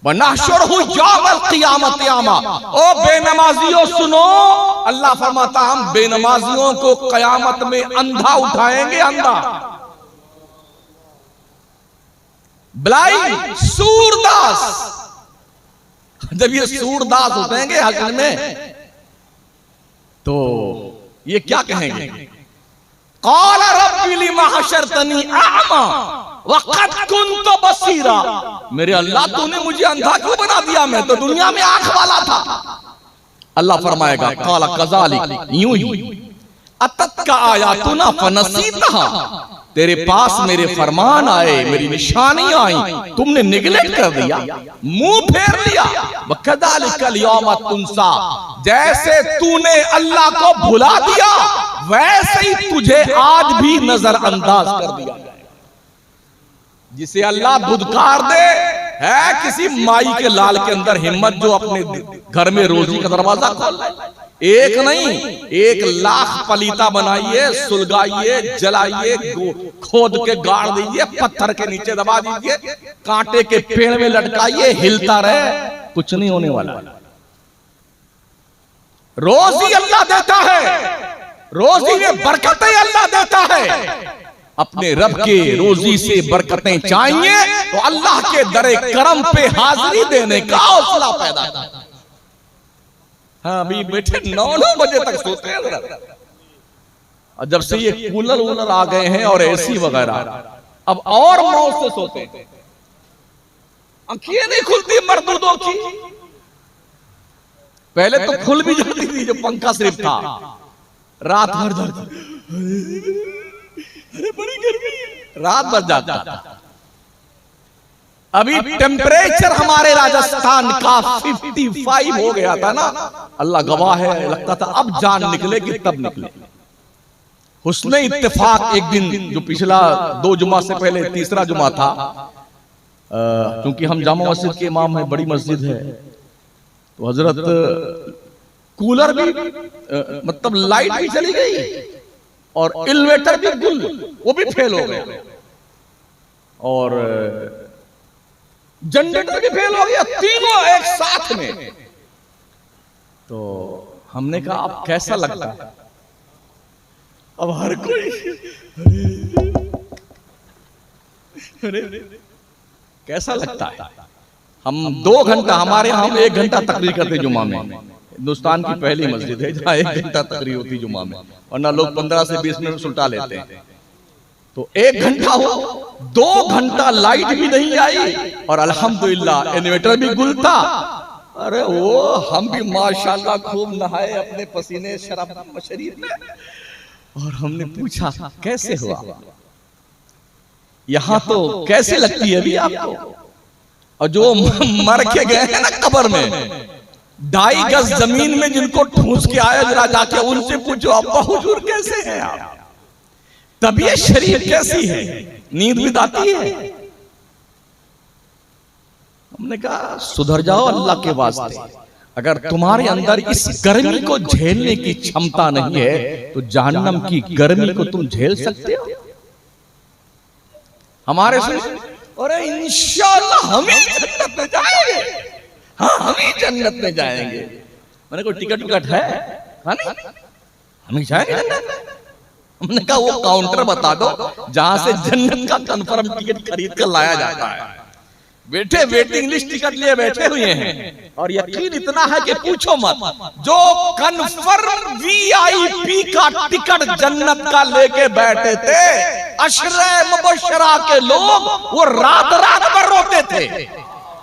वनहशुरुहु यौमल क़ियामति आमा। ओ बेनमाजियों सुनो, अल्लाह फरमाता, हम बेनमाजियों को कयामत में अंधा उठाएंगे, अंधा, ब्लाइंड, सूरदास। जब ये सूरदास उठेंगे हश्र में, तो ये क्या कहेंगे? क़ाल रब्बि लिमा हशरतनी अअमा व क़द कुन्तु बसीरा। मेरे अल्लाह, तूने मुझे अंधा क्यों बना दिया, मैं तो दुनिया में आंख वाला था। अल्लाह फरमाएगा, क़ाल कज़ालिक, यूं ही, अततका आयातुना फनसीतहा, तेरे पास मेरे फरमान आए, मेरी निशानियां आई, तुमने निगलेक्ट कर दिया, मुंह फेर लिया। वकदालिकल यौम तुनसा, जैसे तूने अल्लाह को भुला दिया, वैसे ही तुझे आज भी नजरअंदाज कर दिया। जिसे अल्लाह धुतकार दे, है किसी माई के लाल के अंदर हिम्मत जो अपने घर में रोजी का दरवाजा खोल ले। एक नहीं, 1 लाख पलीता बनाइए, सुलगाइए, जलाइए, खोद के गाड़ दीजिए, पत्थर के नीचे दबा दीजिए, कांटे के पेड़ में लटकाइए, हिलता रहे, कुछ नहीं होने वाला। रोजी अल्लाह देता है, रोजी में बरकतें अल्लाह देता है। अपने रब के रोजी से बरकतें चाहिए तो अल्लाह के दरे करम पे हाजिरी देने का हौसला पैदा करता है। हाँ, अभी बेटे 9 बजे तक सोते हैं, और जब से ये कूलर वूलर आ गए हैं और एसी वगैरह, अब और मौत से सोते हैं। आंखें नहीं खुलती मर्दूदों की, पहले तो खुल भी जाती थी, जो पंखा सिर्फ था, रात भर अरे बड़ी गर्मी है, रात भर जाता था। अभी टेम्परेचर हमारे राजस्थान का 55 हो गया था ना, अल्लाह गवाह है, लगता था अब जान निकलेगी तब निकले। हुस्ने इत्तेफाक एक दिन जो पिछला 2 जुमा से पहले तीसरा जुमा था, क्योंकि हम जामा मस्जिद के इमाम हैं, बड़ी मस्जिद है, तो हजरत कूलर भी मतलब लाइट भी चली गई और इन्वर्टर भी गुल, वो भी फेल हो गया और जनरेटर भी फेल हो गया, तीनों एक साथ में। तो हमने कहा अब कैसा लगता है? अब हर कोई अरे कैसा लगता है? हम 2 घंटा, हमारे यहाँ हम 1 घंटा तकरीर करते जुमा में, हिंदुस्तान की पहली मस्जिद है जहाँ 1 घंटा तकरीर होती जुमा में, वरना लोग 15 से 20 मिनट सुलटा लेते हैं। तो 1 घंटा हुआ, 2 घंटा लाइट भी नहीं आई और अल्हम्दुलिल्लाह इन्वर्टर भी गुल था। अरे वो हम भी माशाल्लाह खूब नहाए अपने पसीने शरीर में, और हमने पूछा कैसे हुआ? यहां तो कैसे लगती है अभी आपको? और जो मर के गए हैं ना कब्र में, 2.5 गज जमीन में जिनको ठूस के आया, जरा जाके उनसे पूछो अब्बा हुजूर कैसे हैं आप, तबीयत शरीर कैसी है, नींद भी आती है? हमने कहा सुधर जाओ अल्लाह के वास्ते, अगर तुम्हारे अंदर इस गर्मी को झेलने की क्षमता नहीं है तो जहन्नम की गर्मी को तुम झेल सकते हो? हमारे से अरे इंशाअल्लाह हम ही जन्नत में जाएंगे, हाँ हम ही जन्नत में जाएंगे। मैंने कोई टिकट विकट है? नहीं, हम ही जाएंगे जन्नत। हमने कहा वो काउंटर बता दो जहां से जन्नत का कंफर्म टिकट खरीद कर लाया जाता है। बैठे वेटिंग लिस्ट टिकट लिए बैठे हुए हैं और यकीन इतना है कि पूछो मत, जो कंफर्म वीआईपी का टिकट जन्नत का लेके बैठे थे अशरे मुबशरा के लोग, वो रात रात भर रोते थे,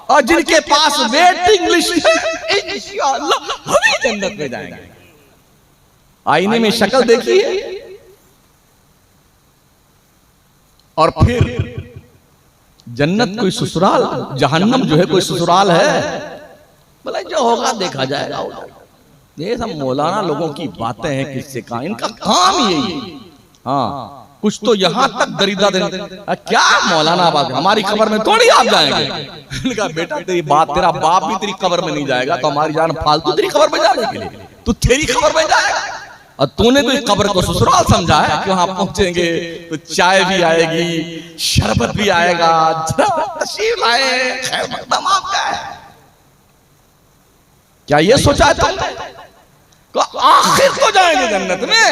और जिनके पास वेटिंग लिस्ट है इंशाअल्लाह हम ही जन्नत में जाएंगे। आईने में शक्ल देखिए और फिर जन्नत कोई ससुराल, जहन्नम जो है कोई ससुराल है? बोला जो होगा देखा जाएगा। ये सब मौलाना लोगों की बातें हैं, किससे कहा, इनका काम यही है। हाँ कुछ तो यहाँ तक दरिद्र देने, क्या मौलाना बात, हमारी कब्र में थोड़ी आप जाएंगे। कहा बेटा तेरी बात, तेरा बाप भी तेरी कब्र में नहीं जाएगा तो हमारी जान फालतू तेरी कब्र में जाने के लिए, तू तेरी कब्र में जाएगा। और तूने तो इस कब्र को ससुराल समझा है कि वहां पहुंचेंगे तो चाय भी आएगी, शरबत भी आएगा, तशरीफ लाए, खैर मकदम आपका है। क्या ये सोचा है तुमने? तो आखिर को जाएंगे जन्नत में।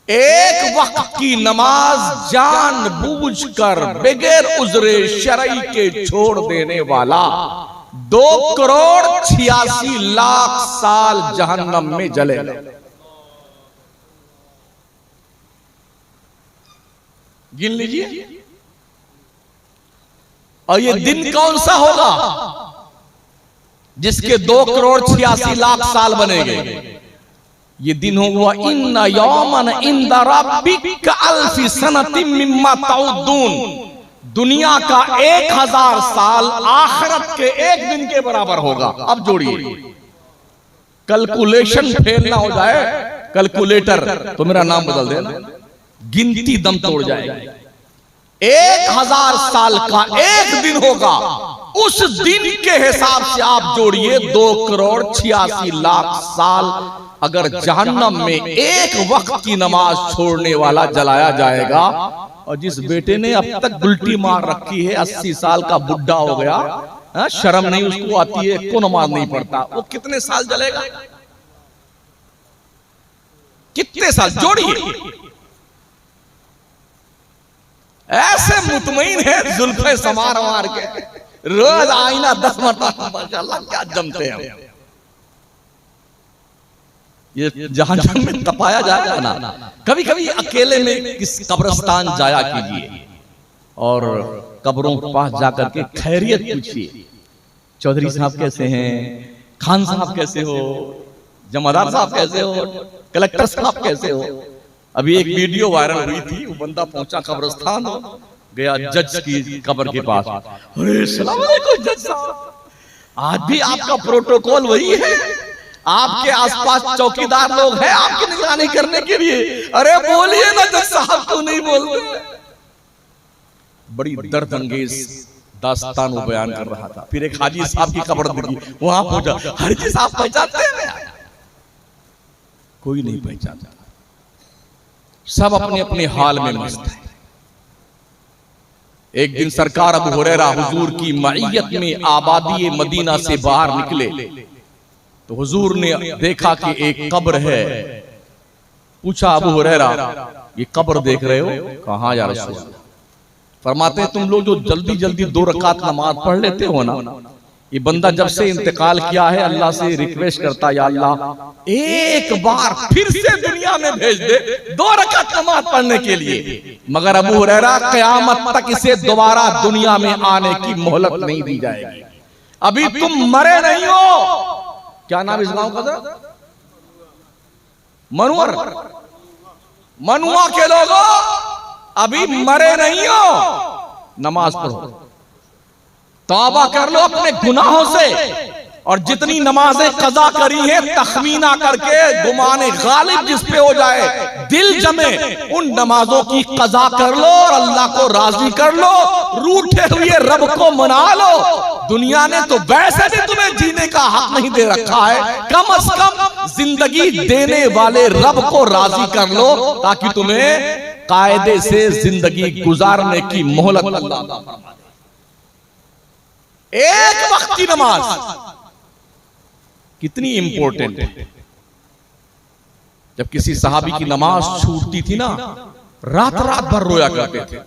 एक वक्त की नमाज जानबूझकर बगैर उज़्रे शरई के छोड़ देने वाला 2,86,00,000 साल जहन्नम में जलेगा। गिन लीजिए। और ये दिन कौन सा होगा जिसके 2,86,00,000 साल बनेंगे? ये दिन होगा इन्ना यौमन इंदा रब्बिक अल्फी सनतिम मिम्मा ताउद्दून। दुनिया का 1,000 साल आखिरत के एक दिन के बराबर होगा। अब जोड़िए, कैलकुलेशन फेल ना हो जाए, कैलकुलेटर तो मेरा नाम बदल देना, गिनती दम तोड़ जाएगी। 1,000 साल का एक दिन होगा, उस दिन के हिसाब से आप जोड़िए 2,86,00,000 साल अगर जहन्नम में एक वक्त की नमाज छोड़ने वाला जलाया जाएगा। और जिस बेटे ने अब तक गुलटी मार रखी है, 80 साल का बुढ़ा हो गया, शर्म नहीं उसको आती है, को नमाज नहीं पढ़ता, वो कितने साल जलेगा? कितने साल? जोड़िए। ऐसे मुतमईन है जुल्फे समार मार के, रोज आईना 10 मरतबा, माशाल्लाह क्या जमते हैं। ये जहन्नम में तपाया जाएगा ना। कभी कभी अकेले में किस कब्रिस्तान जाया कीजिए और कब्रों के पास जाकर के खैरियत पूछिए, चौधरी साहब कैसे हैं, खान साहब कैसे हो, जमादार साहब कैसे हो, कलेक्टर साहब कैसे हो। अभी एक वीडियो वायरल हुई थी, वो बंदा पहुंचा कब्रिस्तान, गया जज की कब्र के पास। अरे सलाम अलैकुम जज साहब, आज भी आपका प्रोटोकॉल वही है? आपके आसपास चौकीदार लोग हैं आपकी निगरानी करने के लिए? अरे बोलिए ना जज साहब, क्यों नहीं बोलते? बड़ी दर्द अंगेज दास्तान वो बयान कर रहा था। फिर एक हाजी साहब की कब्र दिखी, वहां पहुंचा। हाजी साहब पहचानते हैं? कोई नहीं पहचानता, सब अपने अपने हाल में मस्त है। एक दिन सरकार अबू हुरैरा हुजूर की मईयत में आबादी मदीना से बाहर निकले तो हुजूर ने देखा कि एक कब्र है। पूछा अबू हुरैरा, ये कब्र देख रहे हो? कहाँ या रसूल अल्लाह? फरमाते हैं तुम लोग जो जल्दी जल्दी 2 रकात नमाज पढ़ लेते हो ना, ये बंदा जब से इंतकाल किया है अल्लाह से रिक्वेस्ट करता, या अल्लाह एक बार फिर से दुनिया में भेज दे 2 रकात नमाज पढ़ने के लिए। मगर अबू हुरैरा क़यामत तक इसे दोबारा दुनिया में आने की मोहलत नहीं दी जाएगी। अभी तुम मरे नहीं हो। क्या नाम इस गांव का था? मनुआ। मनुआ के लोगों, अभी मरे नहीं हो, नमाज पढ़ो, तौबा कर लो अपने गुनाहों से, और जितनी नमाजें कज़ा करी हैं तखमीना करके गुमाने गालिब जिस पे हो जाए, दिल जमे, उन नमाजों की कज़ा कर लो और अल्लाह को राजी कर लो, रूठे हुए रब को मना लो। दुनिया ने तो वैसे भी तुम्हें जीने का हक नहीं दे रखा है, कम से कम जिंदगी देने वाले रब को राजी कर लो ताकि तुम्हें कायदे से जिंदगी गुजारने की मोहलत अल्लाह फरमाए। एक वक्त की नमाज कितनी इंपॉर्टेंट है। जब किसी सहाबी की नमाज छूटती थी ना, रात रात भर रोया करते थे,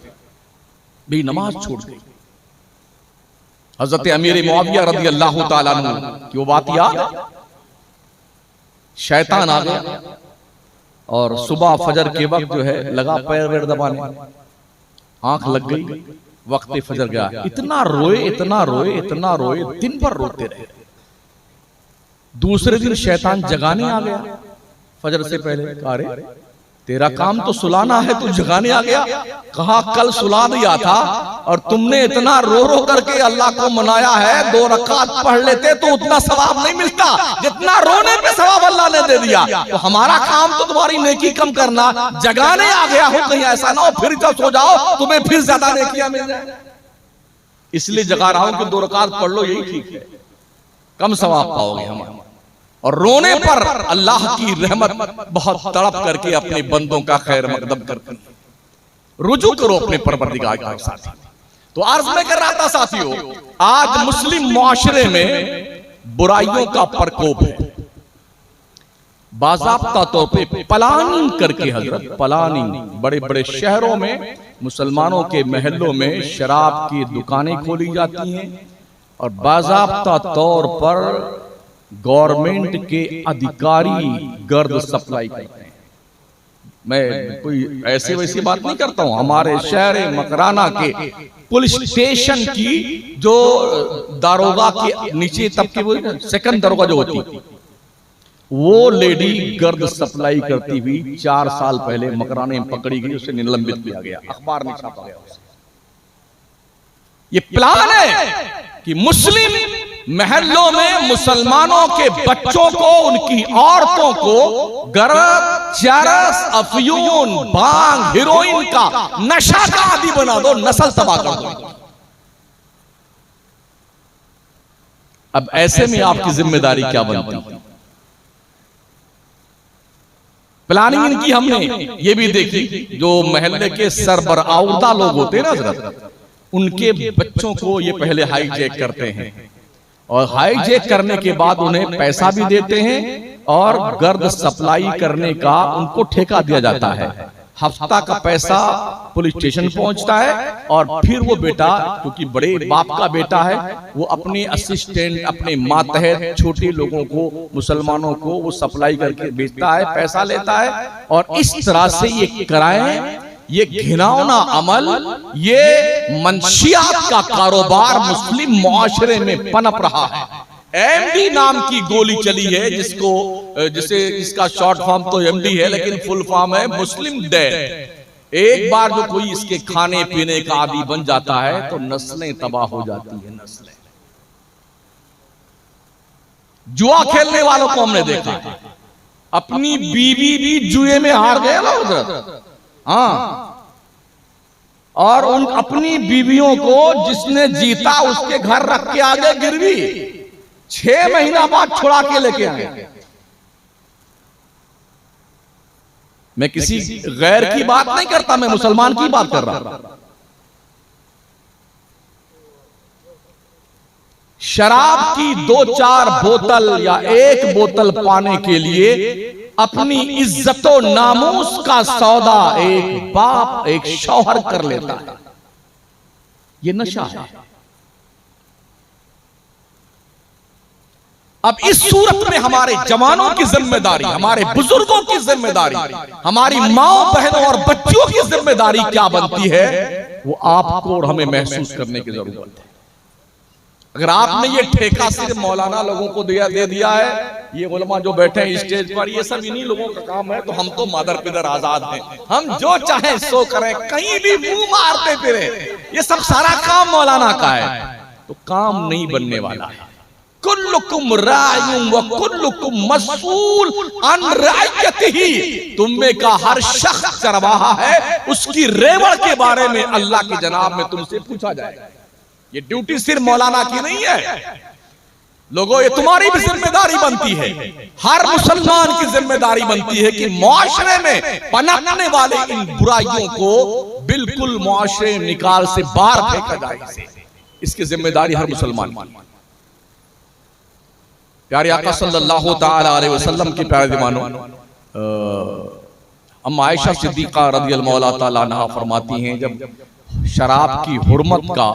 भी नमाज छूट गई। हजरत अमीर मुआविया रज़ी अल्लाह ताला अन्हु की वो बात याद, शैतान आ गया और सुबह फजर के वक्त जो है लगा पैर वैर दबाने, आंख लग गई, वक्त फजर गया। इतना रोए इतना रोए इतना रोए, दिन भर रोते रहे। दूसरे दिन शैतान जगाने आ गया फजर से पहले। अरे तेरा काम तो सुलाना है, तू जगाने आ गया? कहा कल सुला दिया था और तुमने इतना रो रो करके अल्लाह को मनाया है, 2 रकात पढ़ लेते तो उतना सवाब नहीं मिलता जितना रोने पे सवाब अल्लाह ने दे दिया। तो हमारा काम तो तुम्हारी नेकी कम करना, जगाने आ गया हो, कहीं ऐसा ना हो फिर जब सो जाओ तुम्हें फिर ज्यादा नेकियां मिल जाए। इसलिए जगा रहा हूं कि 2 रकात पढ़ लो, यही ठीक है, कम सवाब पाओगे हमारा। और रोने पर अल्लाह की रहमत बहुत तड़प करके अपने बंदों का खैर मकदम करती है। रुजू करो अपने परवरदिगार के साथ। तो अर्ज में कर रहा था साथियों, आज मुस्लिम मुआशरे में बुराइयों का प्रकोप है। बाज़ाब्ता तौर पे प्लानिंग करके, हजरत प्लानिंग, बड़े बड़े शहरों में मुसलमानों के महलों में शराब की दुकानें खोली जाती हैं और बाज़ाब्ता तौर पर गवर्नमेंट के अधिकारी गर्द सप्लाई करते हैं। मैं कोई ऐसे वैसी बात नहीं करता हूं। हमारे शहर मकराना के पुलिस स्टेशन की जो दारोगा के नीचे तबके, वो सेकंड दारोगा जो होती, वो लेडी गर्द सप्लाई करती हुई 4 साल पहले मकराने में पकड़ी गई, उसे निलंबित किया गया, अखबार में छापा गया। ये प्लान है कि मुस्लिम महलों में मुसलमानों के बच्चों को, उनकी औरतों को गर्द, चरस, अफयून, भांग, हीरोइन का नशा का आदी बना दो, नस्ल तबाह कर दो। अब ऐसे में आपकी जिम्मेदारी क्या बनती है? प्लानिंग इनकी हमने ये भी देखी, जो महल्ले के सरबराउदा लोग होते हैं ना हजरत, उनके बच्चों को ये पहले हाईजैक करते हैं और हाईजैक करने के बाद उन्हें पैसा भी देते हैं और गर्द सप्लाई करने का उनको ठेका दिया जाता है। हफ्ता का पैसा पुलिस स्टेशन पहुंचता है और फिर वो बेटा, क्योंकि बड़े बाप का बेटा है, वो अपने असिस्टेंट, अपने मातहत छोटे लोगों को, मुसलमानों को वो सप्लाई करके बेचता है, पैसा लेता है। और इस तरह से ये क्राइम, ये घिनौना अमल, ये मंशियात का कारोबार मुस्लिम मुआशरे में पनप रहा है। एमडी नाम की गोली चली है, जिसे इसका शॉर्ट फॉर्म तो एमडी है, लेकिन फुल फॉर्म है मुस्लिम डेथ। एक बार जो कोई इसके खाने पीने का आदी बन जाता है तो नस्लें तबाह हो जाती है। नस्लें, जुआ खेलने वालों को हमने देखा है, अपनी बीवी भी जुए में हार गए ना उधर। हाँ, और उन अपनी बीवियों को जिसने जीता उसके घर रख के आगे गिरवी, 6 महीना बाद छुड़ा के लेके आए। मैं किसी गैर की बात नहीं करता, मैं मुसलमान की बात कर रहा। शराब की 2-4 बोतल या 1 बोतल पाने के लिए अपनी इज्जतो नामूस का सौदा एक बाप, एक शौहर कर लेता है। ये नशा है। अब इस सूरत में हमारे जवानों की जिम्मेदारी, हमारे बुजुर्गों की जिम्मेदारी, हमारी माओ बहनों और बच्चों की जिम्मेदारी क्या बनती है, वो आपको और हमें महसूस करने की जरूरत है। अगर आपने ये ठेका सिर्फ मौलाना लोगों को दे दिया है, ये उलमा जो बैठे हैं स्टेज पर, ये सब इन्हीं लोगों का काम है, तो हम तो मादर पिदर आजाद हैं, हम जो चाहें सो करें, कहीं भी मुंह मारते फिरे, ये सब सारा काम मौलाना का है, तो काम नहीं बनने वाला है। कुल्लुकुम रायुम व कुल्लुकुम मस्ऊल अन रअयतिही, तुम में का हर शख्स चरवाहा है, उसकी रेवड़ के बारे में अल्लाह के जनाब में तुमसे पूछा जाएगा। ये ड्यूटी सिर्फ मौलाना की नहीं है लोगों, ये तुम्हारी भी जिम्मेदारी बनती है, हर मुसलमान की जिम्मेदारी बनती है कि मुआशरे में पनपने वाले इन बुराइयों को बिल्कुल मुआशरे निकाल से बाहर फेंका जाए। इसकी जिम्मेदारी हर मुसलमान की। प्यारे आका सल्लल्लाहु ताला अलैहि वसल्लम की प्यारे दीवानों, अम्मा आयशा सिद्दीका रज़ियल्लाहु ताला अन्हा फरमाती हैं, जब शराब की हुर्मत का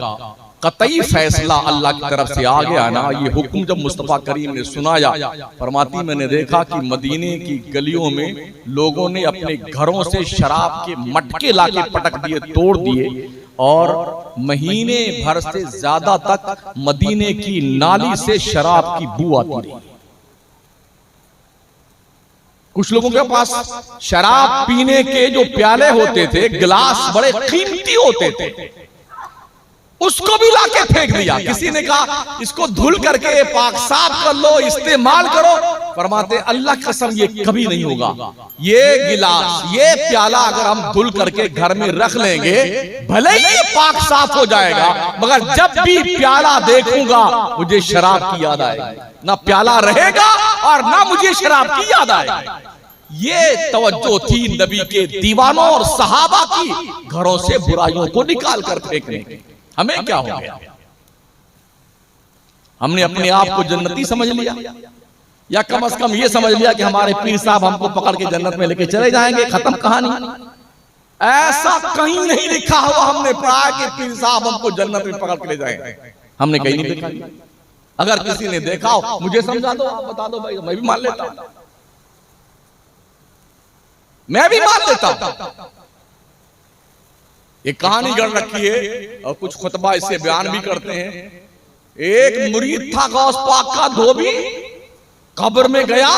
कतई फैसला अल्लाह की तरफ से आ गया ना, ये हुक्म जब मुस्तफा करीम ने सुनाया, फरमाती मैंने देखा कि मदीने की गलियों में लोगों ने अपने घरों से शराब के मटके लाके पटक दिए, तोड़ दिए, और महीने भर से ज्यादा तक मदीने की नाली से शराब की बू आती रही। कुछ लोगों के पास शराब पीने के जो प्याले होते थे, गिलास बड़े कीमती होते थे, उसको भी लाके फेंक दिया। किसी ने कहा इसको धुल करके पाक साफ कर लो, इस्तेमाल करो। फरमाते अल्लाह की कसम ये कभी नहीं होगा। ये गिलास, ये प्याला अगर हम धुल करके घर में रख लेंगे, भले ही ये पाक साफ हो जाएगा, मगर जब भी प्याला देखूंगा मुझे शराब की याद आएगी। ना प्याला रहेगा और ना मुझे शराब की याद आएगी। ये तवज्जो थी नबी के दीवानों और सहाबा की, घरों से बुराइयों को निकाल कर फेंकने की। हमें क्या हो गया? हमने अपने आप को जन्नती समझ लिया, या कम से कम ये समझ लिया कि हमारे पीर साहब हमको पकड़ के जन्नत में लेके चले जाएंगे, खत्म कहानी। ऐसा कहीं नहीं लिखा हुआ हमने पढ़ा कि पीर साहब हमको जन्नत में पकड़ के ले जाएंगे, हमने कहीं नहीं देखा। अगर किसी ने देखा हो मुझे समझा दो, आप बता दो भाई, मैं भी मान लेता हूं, मैं भी मान लेता हूं। एक कहानी गढ़ रखी है और कुछ खुतबा इससे बयान भी करते हैं। एक मुरीद था गौस पाक का धोबी, कब्र में गया,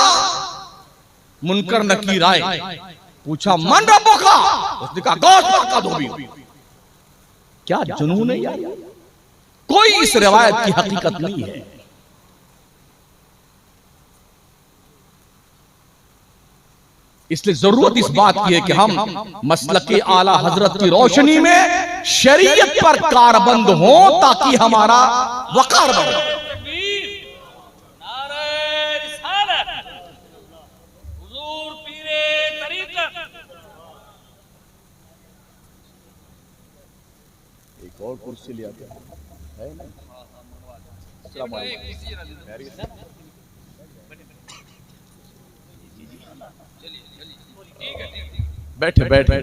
मुनकर नकीर आए, पूछा मन रब्बो का, उसने कहा गौस पाक का धोबी। क्या जुनून है यार, कोई इस रिवायत की हकीकत नहीं है। इसलिए जरूरत इस बात की है कि हम मसलके आला हजरत की रोशनी में शरीयत पर कारबंद हो, ताकि हमारा वकार बढ़े। एक और कुर्सी ले आते हैं ना। बैठे बैठे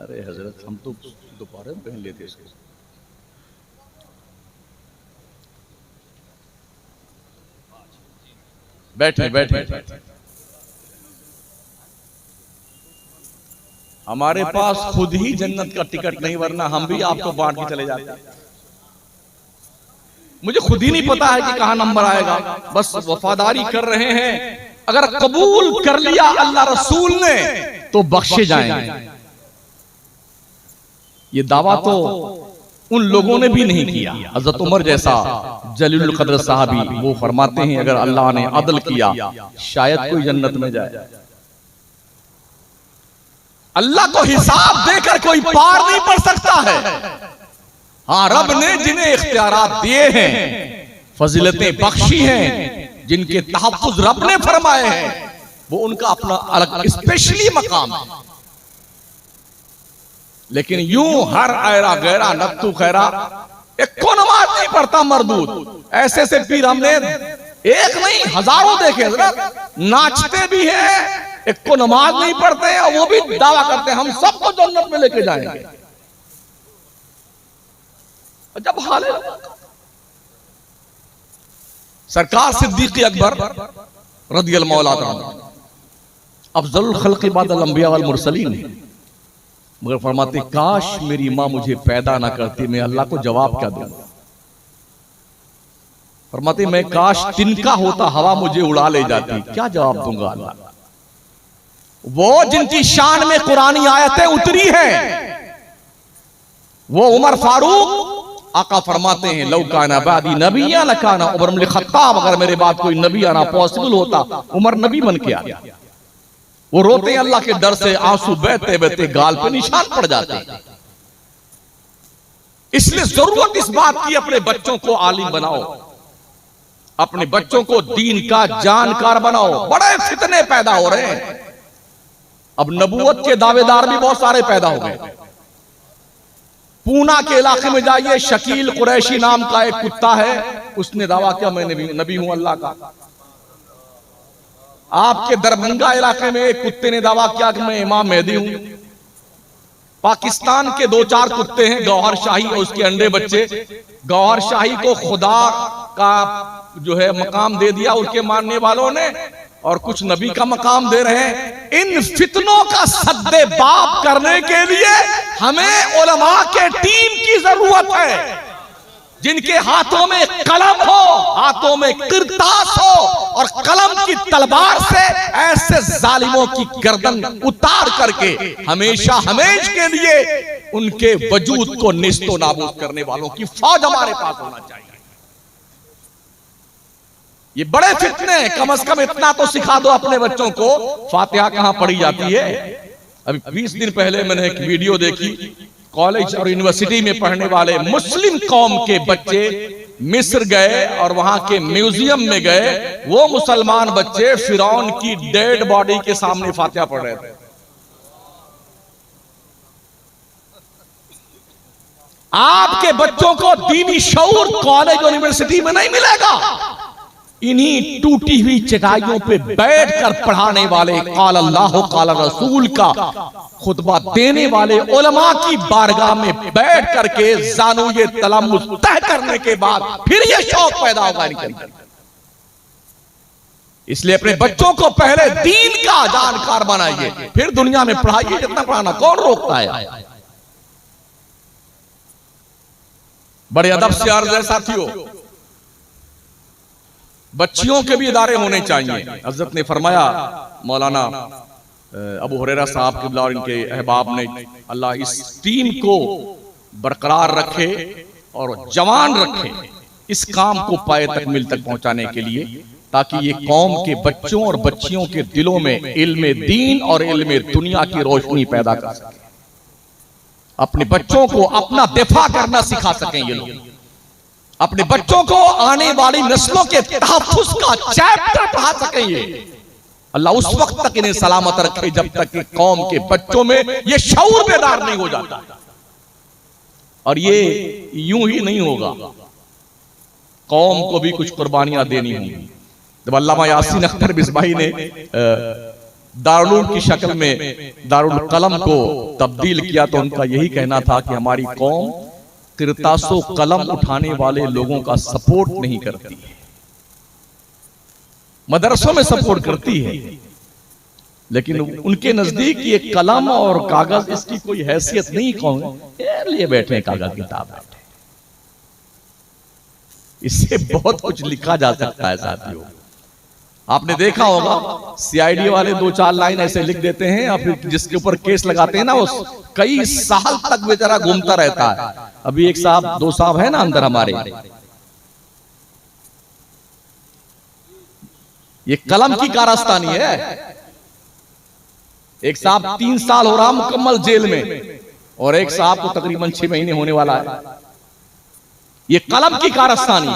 अरे हजरत, हम तो दोपहर में पहन लेते इसको। बैठे बैठे हमारे पास खुद ही जन्नत का टिकट नहीं, वरना हम भी आपको बांट के चले जाते। मुझे खुद ही नहीं पता है कि कहां नंबर आएगा, बस वफादारी कर रहे हैं। अगर कबूल कर लिया अल्लाह रसूल ने तो बख्शे जाएंगे। ये दावा तो उन लोगों ने भी नहीं किया। हजरत उमर जैसा जलीलुल कद्र साहबी वो फरमाते हैं अगर अल्लाह ने अदल किया शायद कोई जन्नत में जाए। अल्लाह को हिसाब देकर कोई पार नहीं पड़ सकता है। हाँ, रब ने जिन्हें इख्तियारात दिए हैं, फजीलतें बख्शी हैं, जिनके तहफ्फुज रब ने फरमाए हैं, वो उनका अपना अलग स्पेशली मकाम है। लेकिन यूं हर आयरा गैरा नत्तू खैरा एक को नमाज नहीं पढ़ता मरदूद, ऐसे से पीर हमने एक नहीं हजारों देखे। नाचते भी हैं, एक को नमाज नहीं पढ़ते और वो भी दावा करते हैं हम सबको जन्नत में लेके जाएंगे। जब हाल सरकार सिद्दीक़ अकबर रज़ियल्लाहु अन्हु अफ़ज़लुल खल्क़ बादल अंबिया वल मुरसलीन, मगर फरमाते काश मेरी मां मुझे पैदा ना करती, मैं अल्लाह को जवाब क्या दूंगा। फरमाते मैं काश तिनका होता हवा मुझे उड़ा ले जाती, क्या जवाब दूंगा अल्लाह। वो जिनकी शान में कुरानी आयतें उतरी हैं, वो उमर फारूक आका फरमाते हैं लौ काना बादी नबिया लकाना उमर इब्न खत्ताब, अगर मेरे बाद कोई नबी आना पॉसिबल होता उमर नबी बन के आता। वो रोते हैं अल्लाह के डर से, आंसू बहते बहते गाल पे निशान पड़ जाते हैं। इसलिए जरूरत इस बात की अपने बच्चों को आलिम बनाओ, अपने बच्चों को दीन का जानकार बनाओ। बड़े फितने पैदा हो रहे हैं, अब नबूवत के दावेदार भी बहुत सारे पैदा हो गए। पूना के इलाके में जाइए, शकील कुरैशी नाम का एक कुत्ता है, उसने दावा किया मैं नबी हूं अल्लाह का। आपके दरभंगा इलाके में एक कुत्ते ने दावा किया कि मैं इमाम मेहदी हूं। पाकिस्तान के 2-4 कुत्ते हैं, गौहर शाही और उसके अंडे बच्चे। गौहर शाही को खुदा का जो है मकाम दे दिया उनके मानने वालों ने, और कुछ नबी का मकाम दे रहे हैं। इन फितनों का सद्देबाब करने के लिए हमें उलमा के टीम की जरूरत है, जिनके हाथों में कलम हो, हाथों में किरतास हो, और कलम की तलवार से ऐसे जालिमों की गर्दन उतार करके हमेशा हमेश के लिए उनके वजूद को निस्तो नाबूद करने वालों की फौज हमारे पास होना चाहिए। ये बड़े फितने, कम से कम इतना तो सिखा दो अपने बच्चों को फातिहा कहां पढ़ी जाती है। अभी 20 दिन पहले मैंने एक वीडियो देखी, कॉलेज और यूनिवर्सिटी में पढ़ने वाले मुस्लिम कौम के बच्चे मिस्र गए और वहां के म्यूजियम में गए। वो मुसलमान बच्चे फिरौन की डेड बॉडी के सामने फातिहा पढ़ रहे थे। आपके बच्चों को दीनी शऊर कॉलेज और यूनिवर्सिटी में नहीं मिलेगा। इन्हीं टूटी हुई चटाइयों पे बैठकर पढ़ाने वाले काल अल्लाह काल रसूल का खुतबा देने वाले उलमा की बारगाह में बैठ करके जानो ये तलम्मुस तय करने के बाद फिर ये शौक पैदा होगा इनके। इसलिए अपने बच्चों को पहले दीन का जानकार बनाइए, फिर दुनिया में पढ़ाइए। जितना पढ़ाना कौन रोकता है। बड़े अदब से अर्ज है साथियों, बच्चियों के भी इदारे होने चाहिए। हजरत ने फरमाया, मौलाना अबू हुरैरा साहब क़िबला और इनके अहबाब ने, अल्लाह इस टीम को बरकरार रखे और जवान रखे इस काम को पाए तकमील तक पहुंचाने के लिए, ताकि ये कौम के बच्चों और बच्चियों के दिलों में इल्मे दीन और इल्मे दुनिया की रोशनी पैदा कर सके। अपने बच्चों को अपना दिफा करना सिखा सकें ये लोग, अपने बच्चों को आने वाली नस्लों के तहफ्फुज़ का चैप्टर पढ़ा सकें। ये अल्लाह उस वक्त तक इन्हें सलामत रखे जब तक कि कौम के बच्चों में ये शऊर बेदार नहीं हो जाता। और ये यूं ही नहीं होगा, कौम को भी कुछ कुर्बानियां देनी होंगी। जब अल्लामा यासीन अख्तर बिस्बाही ने दारुल उलूम की शक्ल में दारुल कलम को तब्दील किया, तो उनका यही कहना था कि हमारी कौम किरतासो कलम उठाने वाले लोगों का सपोर्ट नहीं करती है, मदरसों में सपोर्ट करती है, लेकिन उनके नजदीक ये कलम और कागज इसकी कोई हैसियत नहीं। कौन लिए बैठे कागज किताब बैठे। इससे बहुत कुछ लिखा जा सकता है साथियों। आपने देखा होगा सीआईडी वाले 2-4 लाइन ऐसे लिख देते हैं और फिर जिसके ऊपर केस लगाते हैं ना, वो कई साल तक बेचारा घूमता रहता है। अभी एक साहब 2 साहब है ना अंदर हमारे, ये कलम की कारस्तानी है। एक साहब 3 साल हो रहा मुकम्मल जेल में और एक साहब को तकरीबन 6 महीने होने वाला है। ये कलम की कारस्तानी।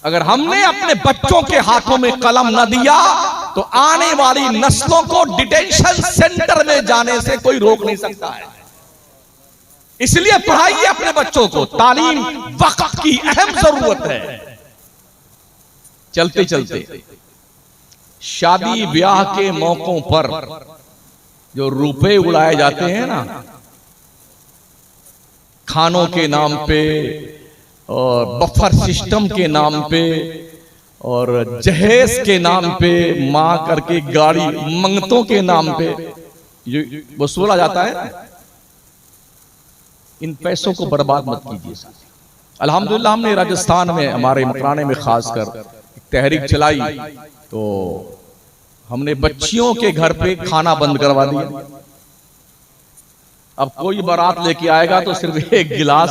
अगर हमने अपने बच्चों के हाथों में कलम न दिया तो आने वाली नस्लों को डिटेंशन सेंटर में जाने से कोई रोक नहीं सकता है। इसलिए पढ़ाइए अपने बच्चों को, तालीम वक्त की अहम जरूरत है। चलते चलते शादी ब्याह के मौकों पर जो रुपए उड़ाए जाते हैं ना, खानों के नाम पे और बफर सिस्टम के नाम पे और जहेज के नाम पे, मां करके गाड़ी मंगतों के नाम पे जो वसूला जाता है, इन पैसों को बर्बाद मत कीजिए। अल्हम्दुलिल्लाह हमने राजस्थान में हमारे मकराने में खासकर तहरीक चलाई तो हमने बच्चियों के घर पे खाना बंद करवा दिया। अब कोई बारात लेके आएगा तो सिर्फ 1 गिलास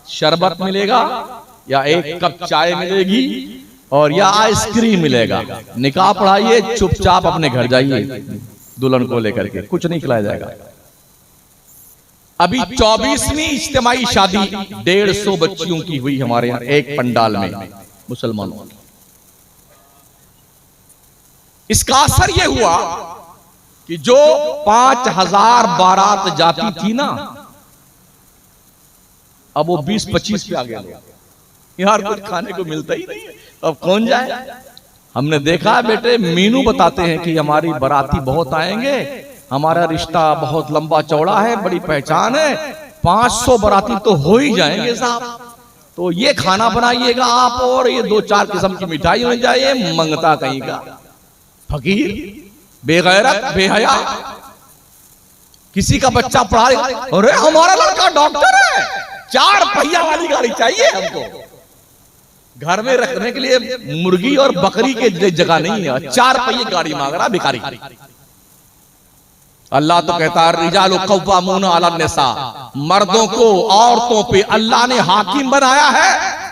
शरबत मिलेगा या 1 कप चाय मिलेगी और या आइसक्रीम मिलेगा। निकाह पढ़ाइए, चुपचाप अपने घर जाइए दुल्हन को लेकर के, कुछ नहीं खिलाया जाएगा। अभी 24वीं इज्तिमाई शादी 150 बच्चियों की हुई हमारे यहाँ एक पंडाल में मुसलमानों की। इसका असर यह हुआ कि जो 5000 बारात जाती थी ना, अब वो 20-25 पे आ गया। यार कुछ खाने को मिलता ही नहीं है, अब कौन जाए। हमने देखा बेटे, मीनू बताते हैं कि हमारी बाराती बहुत आएंगे, हमारा रिश्ता बहुत लंबा चौड़ा है, बड़ी पहचान है, 500 बाराती तो हो ही जाएंगे साहब। तो ये खाना बनाइएगा आप और ये 2-4 किस्म की मिठाई हो जाए। मंगता कहीं का फकीर, बेगैरत, बेहया। किसी का बच्चा पढ़ा, अरे हमारा लड़का डॉक्टर है, 4 पहिया वाली गाड़ी चाहिए हमको। घर में रखने के लिए मुर्गी और बकरी के जगह नहीं है, 4 पहिए गाड़ी मांग रहा भिखारी। अल्लाह तो कहता है रिजालु कव्वामून अला निसा, मर्दों को औरतों पे अल्लाह ने हाकिम बनाया है।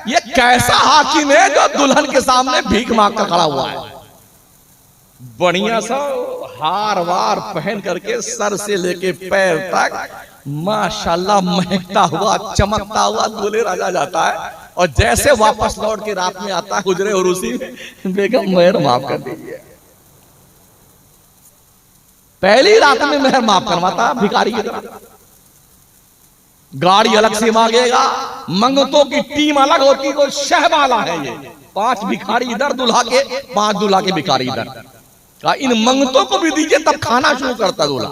ये कैसा हाकिम है जो दुल्हन के सामने भीख मांग कर खड़ा हुआ है। बढ़िया सा हार वार पहन करके सर से लेके पैर तक माशाल्लाह महकता हुआ, चमकता हुआ दूल्हे राजा जाता है और जैसे वापस लौट के रात में आता है गुजरे और उसी बेगम मेहर माफ कर दीजिए। पहली रात में मेहर माफ करवाता भिखारी की तरह। गाड़ी अलग से मांगेगा, मंगतों की टीम अलग होती, कोई शहवाला है ये। 5 भिखारी इधर दुल्हा के, 5 दुल्हा के भिखारी इधर। इन मंगतों को भी दीजिए तब खाना शुरू करता दूल्हा।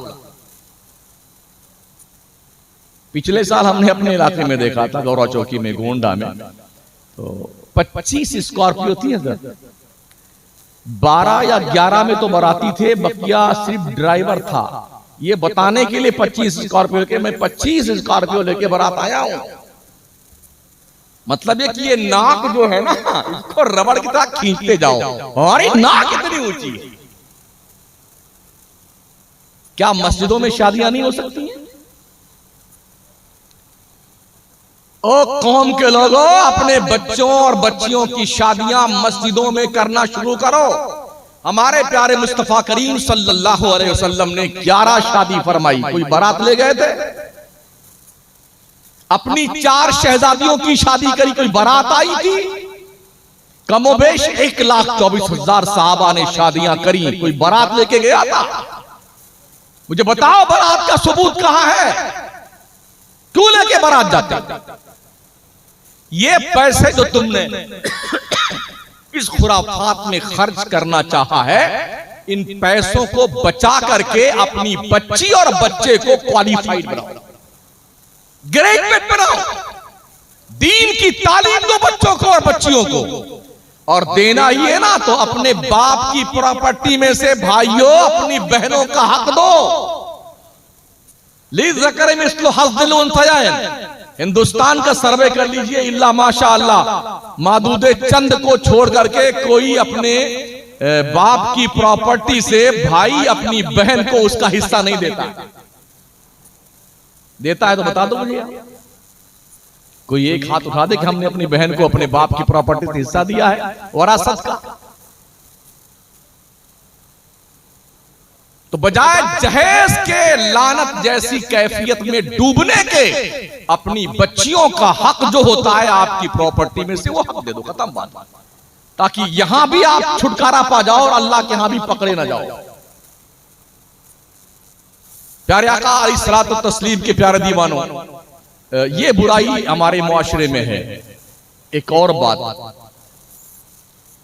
पिछले साल हमने अपने इलाके में देखा था, गौरा चौकी में, गोंडा में, तो 25 स्कॉर्पियो थी इधर। 12 या 11 में तो बाराती थे, बकिया सिर्फ ड्राइवर था। ये बताने के लिए 25 स्कॉर्पियो के, मैं 25 स्कॉर्पियो लेके बारात आया हूं। मतलब ये कि ये नाक जो है ना, इसको रबड़ की तरह खींचते जाओ। अरे नाक इतनी ऊंची, क्या मस्जिदों में शादियां नहीं हो सकती हैं? ओ कौम के लोगों, अपने बच्चों और बच्चियों की शादियां मस्जिदों में करना शुरू करो। हमारे प्यारे मुस्तफा करीम सल्लल्लाहु अलैहि वसल्लम ने 11 शादी फरमाई। कोई बारात ले गए थे, अपनी 4 शहजादियों की शादी करी, कोई बारात आई थी। कमोबेश 1,24,000 साहबा ने शादियां करी, कोई बारात लेके गया था? मुझे बताओ बारात का सबूत कहां है? क्यों लेके बारात जाते? ये पैसे जो तुमने इस खुराफात में खर्च करना चाहा है, इन पैसों को बचा करके अपनी बच्ची और बच्चे को क्वालिफाइड बनाओ, ग्रेजुएट बनाओ, दीन की तालीम दो बच्चों को और बच्चियों को। और देना ही है ना तो अपने बाप की प्रॉपर्टी में से भाइयों अपनी बहनों का हक दो। ली ज़कर मिस्लु हज़्ज़िल उन्सयैन, हिंदुस्तान का सर्वे कर लीजिए, इल्ला माशा अल्लाह मादूदे चंद को छोड़ करके कोई अपने बाप की प्रॉपर्टी से भाई अपनी बहन को उसका हिस्सा नहीं देता। देता है तो बता दो मुझे, कोई एक हाथ उठा दे कि हमने अपनी बहन को अपने बाप की प्रॉपर्टी से हिस्सा दिया है वरासत का। तो बजाय जहेज के लानत जैसी कैफियत में डूबने के, अपनी बच्चियों का हक जो होता है आपकी प्रॉपर्टी में से वो हक दे दो, खत्म बात, ताकि यहां भी आप छुटकारा पा जाओ और अल्लाह के यहां भी पकड़े ना जाओ। प्यारे आका अलैहिस्सलातु तस्लीम के प्यारे दीवानों, ये बुराई हमारे मुआशरे में है। एक और बात,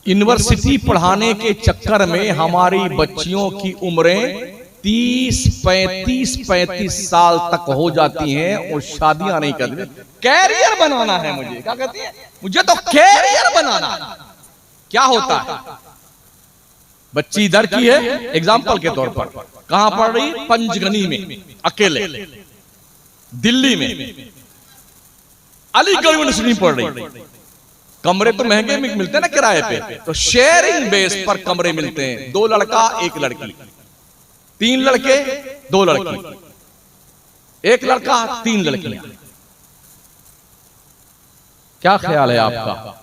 यूनिवर्सिटी पढ़ाने के चक्कर में हमारी बच्चियों की उम्रें 30-35 साल तक हो जाती हैं और शादियां नहीं करती। कैरियर बनाना है मुझे, क्या कहती है, मुझे तो कैरियर बनाना है। क्या होता है, बच्ची इधर की है, एग्जाम्पल के तौर पर, कहां पढ़ रही, पंचगनी में अकेले, दिल्ली में अलीगढ़ यूनिवर्सिटी पढ़ रही। कमरे तो महंगे मिलते हैं ना किराए पे, तो शेयरिंग बेस पर कमरे मिलते हैं, 2 लड़का 1 लड़की, 3 लड़के 2 लड़की, 1 लड़का 3 लड़कियां। क्या ख्याल है आपका,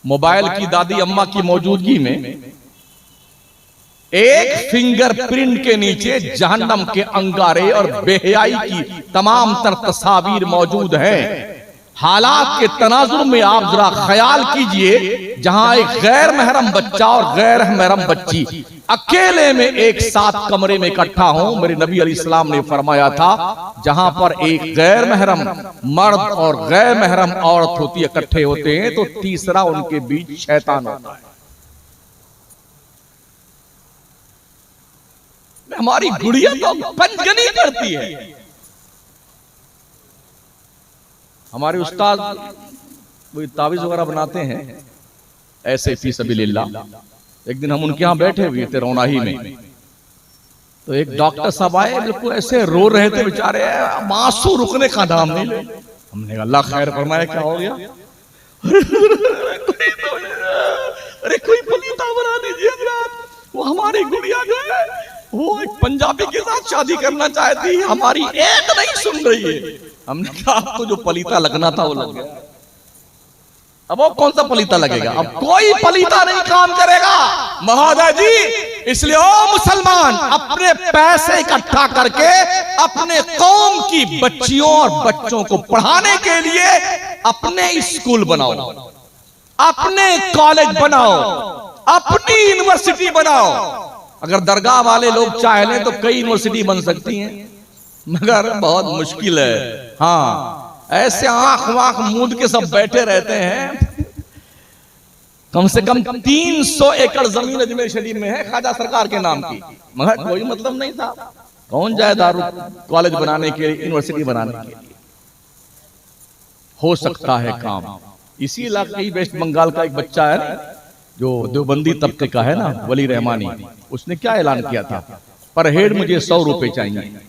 मोबाइल की दादी अम्मा की मौजूदगी में एक फिंगरप्रिंट के नीचे जहन्नम के अंगारे और बेहयाई की तमाम तर तस्वीर मौजूद हैं। हालात के तनाजुर में आप जरा ख्याल कीजिए, जहां एक गैर महरम बच्चा और गैर महरम बच्ची अकेले में एक साथ कमरे में इकट्ठा हो। मेरे नबी अलैहिस्सलाम ने फरमाया था, जहां पर एक गैर महरम मर्द और गैर महरम औरत होती इकट्ठे होते हैं तो तीसरा उनके बीच शैतान होता है। हमारी गुड़िया तो पंचगनी करती है। हमारे उस्ताद वो तावीज़ वगैरह बनाते हैं ऐसे फी सबीलिल्लाह। एक दिन हम उनके यहाँ बैठे हुए थे रौनाही में, तो एक डॉक्टर साहब आए, बिल्कुल ऐसे रो रहे थे बेचारे, आंसू रुकने का नाम नहीं ले। हमने कहा अल्लाह खैर फरमाए, क्या हो गया? अरे कोई पलीता बना दीजिए, वो हमारी गुड़िया जो है वो एक पंजाबी के साथ शादी करना चाहती है, हमारी एक नहीं सुन रही है। हमने कहा आपको जो पलीता लगना था वो लग गया, अब वो कौन सा पलीता लगेगा? अब कोई पलीता नहीं काम करेगा महोदय जी। इसलिए ओ मुसलमान, अपने पैसे इकट्ठा करके अपने कौम की बच्चियों और बच्चों को पढ़ाने के लिए अपने स्कूल बनाओ, अपने कॉलेज बनाओ, अपनी यूनिवर्सिटी बनाओ। अगर दरगाह वाले लोग चाहे लें तो कई यूनिवर्सिटी बन सकती हैं, मगर बहुत मुश्किल है। हाँ, ऐसे आंख वाख मूंद के सब बैठे रहते हैं। कम से कम 300 एकड़ जमीन अजमेर शरीफ में है ख्वाजा सरकार के नाम की, मगर कोई मतलब नहीं था। कौन जाए दारू कॉलेज बनाने के लिए, यूनिवर्सिटी बनाने के लिए? हो सकता है काम। इसी इलाके ही वेस्ट बंगाल का एक बच्चा है जो देवबंदी तबके का है ना, वली रहमानी, उसने क्या ऐलान किया था, पर हेड मुझे 100 रुपए चाहिए।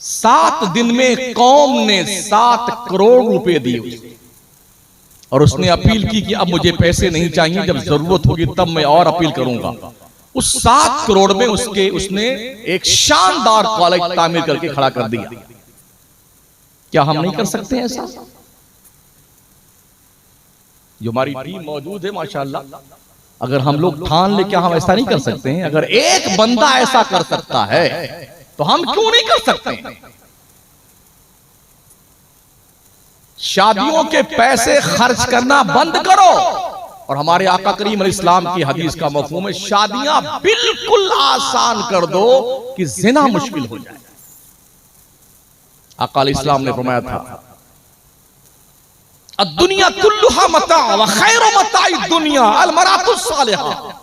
7 दिन में कौम ने 7 करोड़ रुपए दिए और उसने अपील की कि अब मुझे पैसे नहीं चाहिए, जब जरूरत होगी तब मैं और अपील करूंगा। उस 7 करोड़ में उसने एक शानदार कॉलेज तामीर करके खड़ा कर दिया। क्या हम नहीं कर सकते ऐसा? जो हमारी टीम मौजूद है माशाअल्लाह, अगर हम लोग ठान ले, क्या हम ऐसा नहीं कर सकते हैं? अगर एक बंदा ऐसा कर सकता है तो हम क्यों नहीं कर सकते? शादियों के पैसे खर्च करना बंद करो। और हमारे आका करीम अलैहिस्सलाम की हदीस का मफहूम है, शादियां बिल्कुल आसान कर दो कि जिना मुश्किल हो जाए। आका अलैहिस्सलाम ने फरमाया था, दुनिया कुल्लुहा मता व खैरु मताई दुनिया अल मरातुस सालिहा।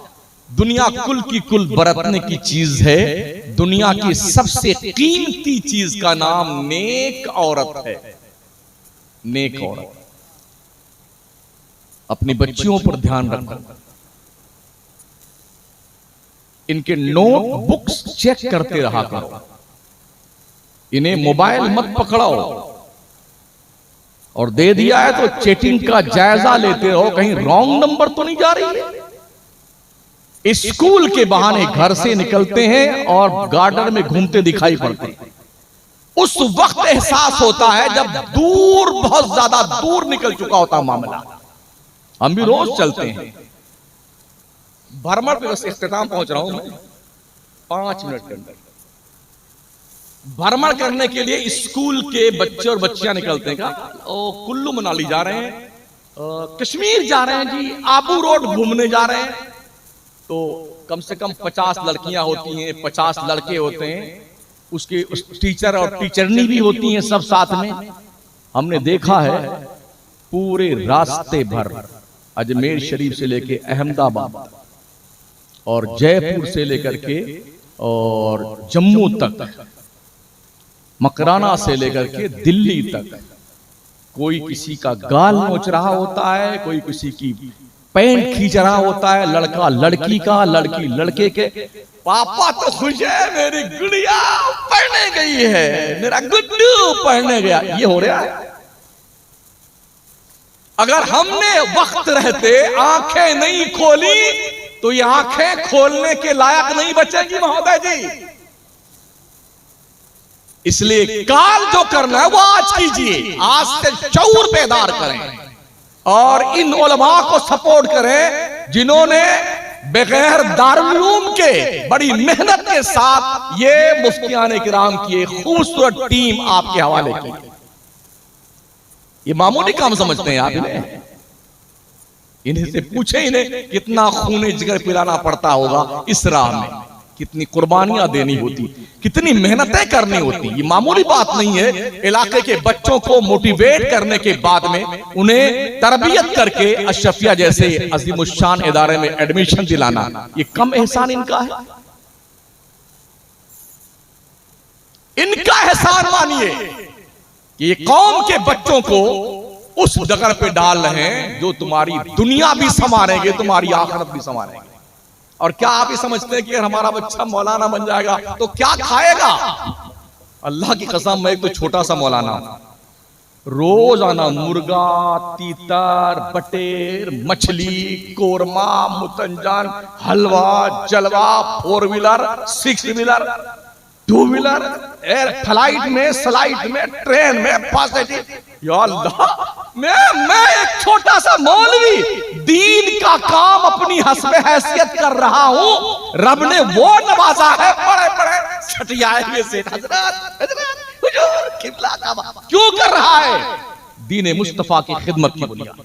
दुनिया कुल की कुल बरतने की चीज है, दुनिया की सबसे कीमती चीज का नाम नेक औरत है। नेक औरत। अपनी बच्चियों पर ध्यान रखो, इनके नोट बुक्स चेक करते रहा करो, इन्हें मोबाइल मत पकड़ाओ। और दे दिया है तो चेटिंग का जायजा लेते रहो, कहीं रॉन्ग नंबर तो नहीं जा रही है। स्कूल के बहाने घर से निकलते हैं और गार्डन में घूमते दिखाई पड़ते हैं। उस वक्त एहसास होता है जब दूर, बहुत ज्यादा दूर निकल चुका होता मामला। हम भी रोज चलते हैं। भ्रमण पे बस इख्तिताम पहुंच रहा हूं मैं 5 मिनट के अंदर। भ्रमण करने के लिए स्कूल के बच्चे और बच्चियां निकलते हैं। कुल्लू मनाली जा रहे हैं, कश्मीर जा रहे हैं जी, आबू रोड घूमने जा रहे हैं। तो कम से कम 50 लड़कियां होती हैं, 50 लड़के होते हैं, उसके टीचर और टीचरनी भी होती हैं, सब साथ में। हमने देखा है पूरे रास्ते भर अजमेर शरीफ से लेके अहमदाबाद और जयपुर से लेकर के और जम्मू तक, मकराना से लेकर के दिल्ली तक, कोई किसी का गाल नोच रहा होता है, कोई किसी की पैंट खींच रहा होता है, लड़का लड़की का, लड़की लड़के के। पापा तो खुश है, मेरी गुड़िया पढ़ने गई है, मेरा गुड्डू पढ़ने गया, ये हो रहा है। अगर हमने वक्त रहते आंखें नहीं खोली तो ये आंखें खोलने के लायक नहीं बचेगी महोदय जी। इसलिए काल जो करना है वो आज कीजिए, आज से शऊर बेदार करें और इन उलमा को सपोर्ट करें जिन्होंने बगैर दारुल के बड़ी मेहनत के साथ ये मुफ्तियाने किराम की एक खूबसूरत टीम आपके हवाले की। ये मामूली काम समझते हैं आप इन्हें? इन्हें से पूछे इन्हें कितना खूने जिगर पिलाना पड़ता होगा इस राह में, कितनी कुर्बानियां देनी होती, कितनी मेहनतें करनी होती। ये मामूली बात नहीं है। इलाके के बच्चों को मोटिवेट करने के बाद में उन्हें तरबियत करके अशरफिया जैसे अजीमुशान इदारे में एडमिशन दिलाना, ये कम एहसान इनका है? इनका एहसान मानिए कि ये कौम के बच्चों को उस जगह पे डाल रहे हैं जो तुम्हारी दुनिया भी संवारेंगे, तुम्हारी आखिरत भी संवारेंगे। और क्या आप ये समझते हैं कि अगर हमारा बच्चा मौलाना बन जाएगा तो क्या खाएगा? अल्लाह की कसम, मैं एक तो छोटा सा मौलाना, रोजाना मुर्गा, तीतर, बटेर, मछली, कोरमा, मुतंजान, हलवा, जलवा, 4 wheeler, 6 wheeler, 2 wheeler, air flight में, स्लाइट में, ट्रेन में, पैसेंजर। या अल्लाह, मैं एक छोटा सा मौलवी दीन का काम अपनी हस्बे हैसियत कर रहा हूं। रब ने वो नवाजा है, बड़े बड़े सटियाए हुए से हजरत हुजूर किबला का क्यों कर रहा है? दीन मुस्तफा की खिदमत की बुनियाद।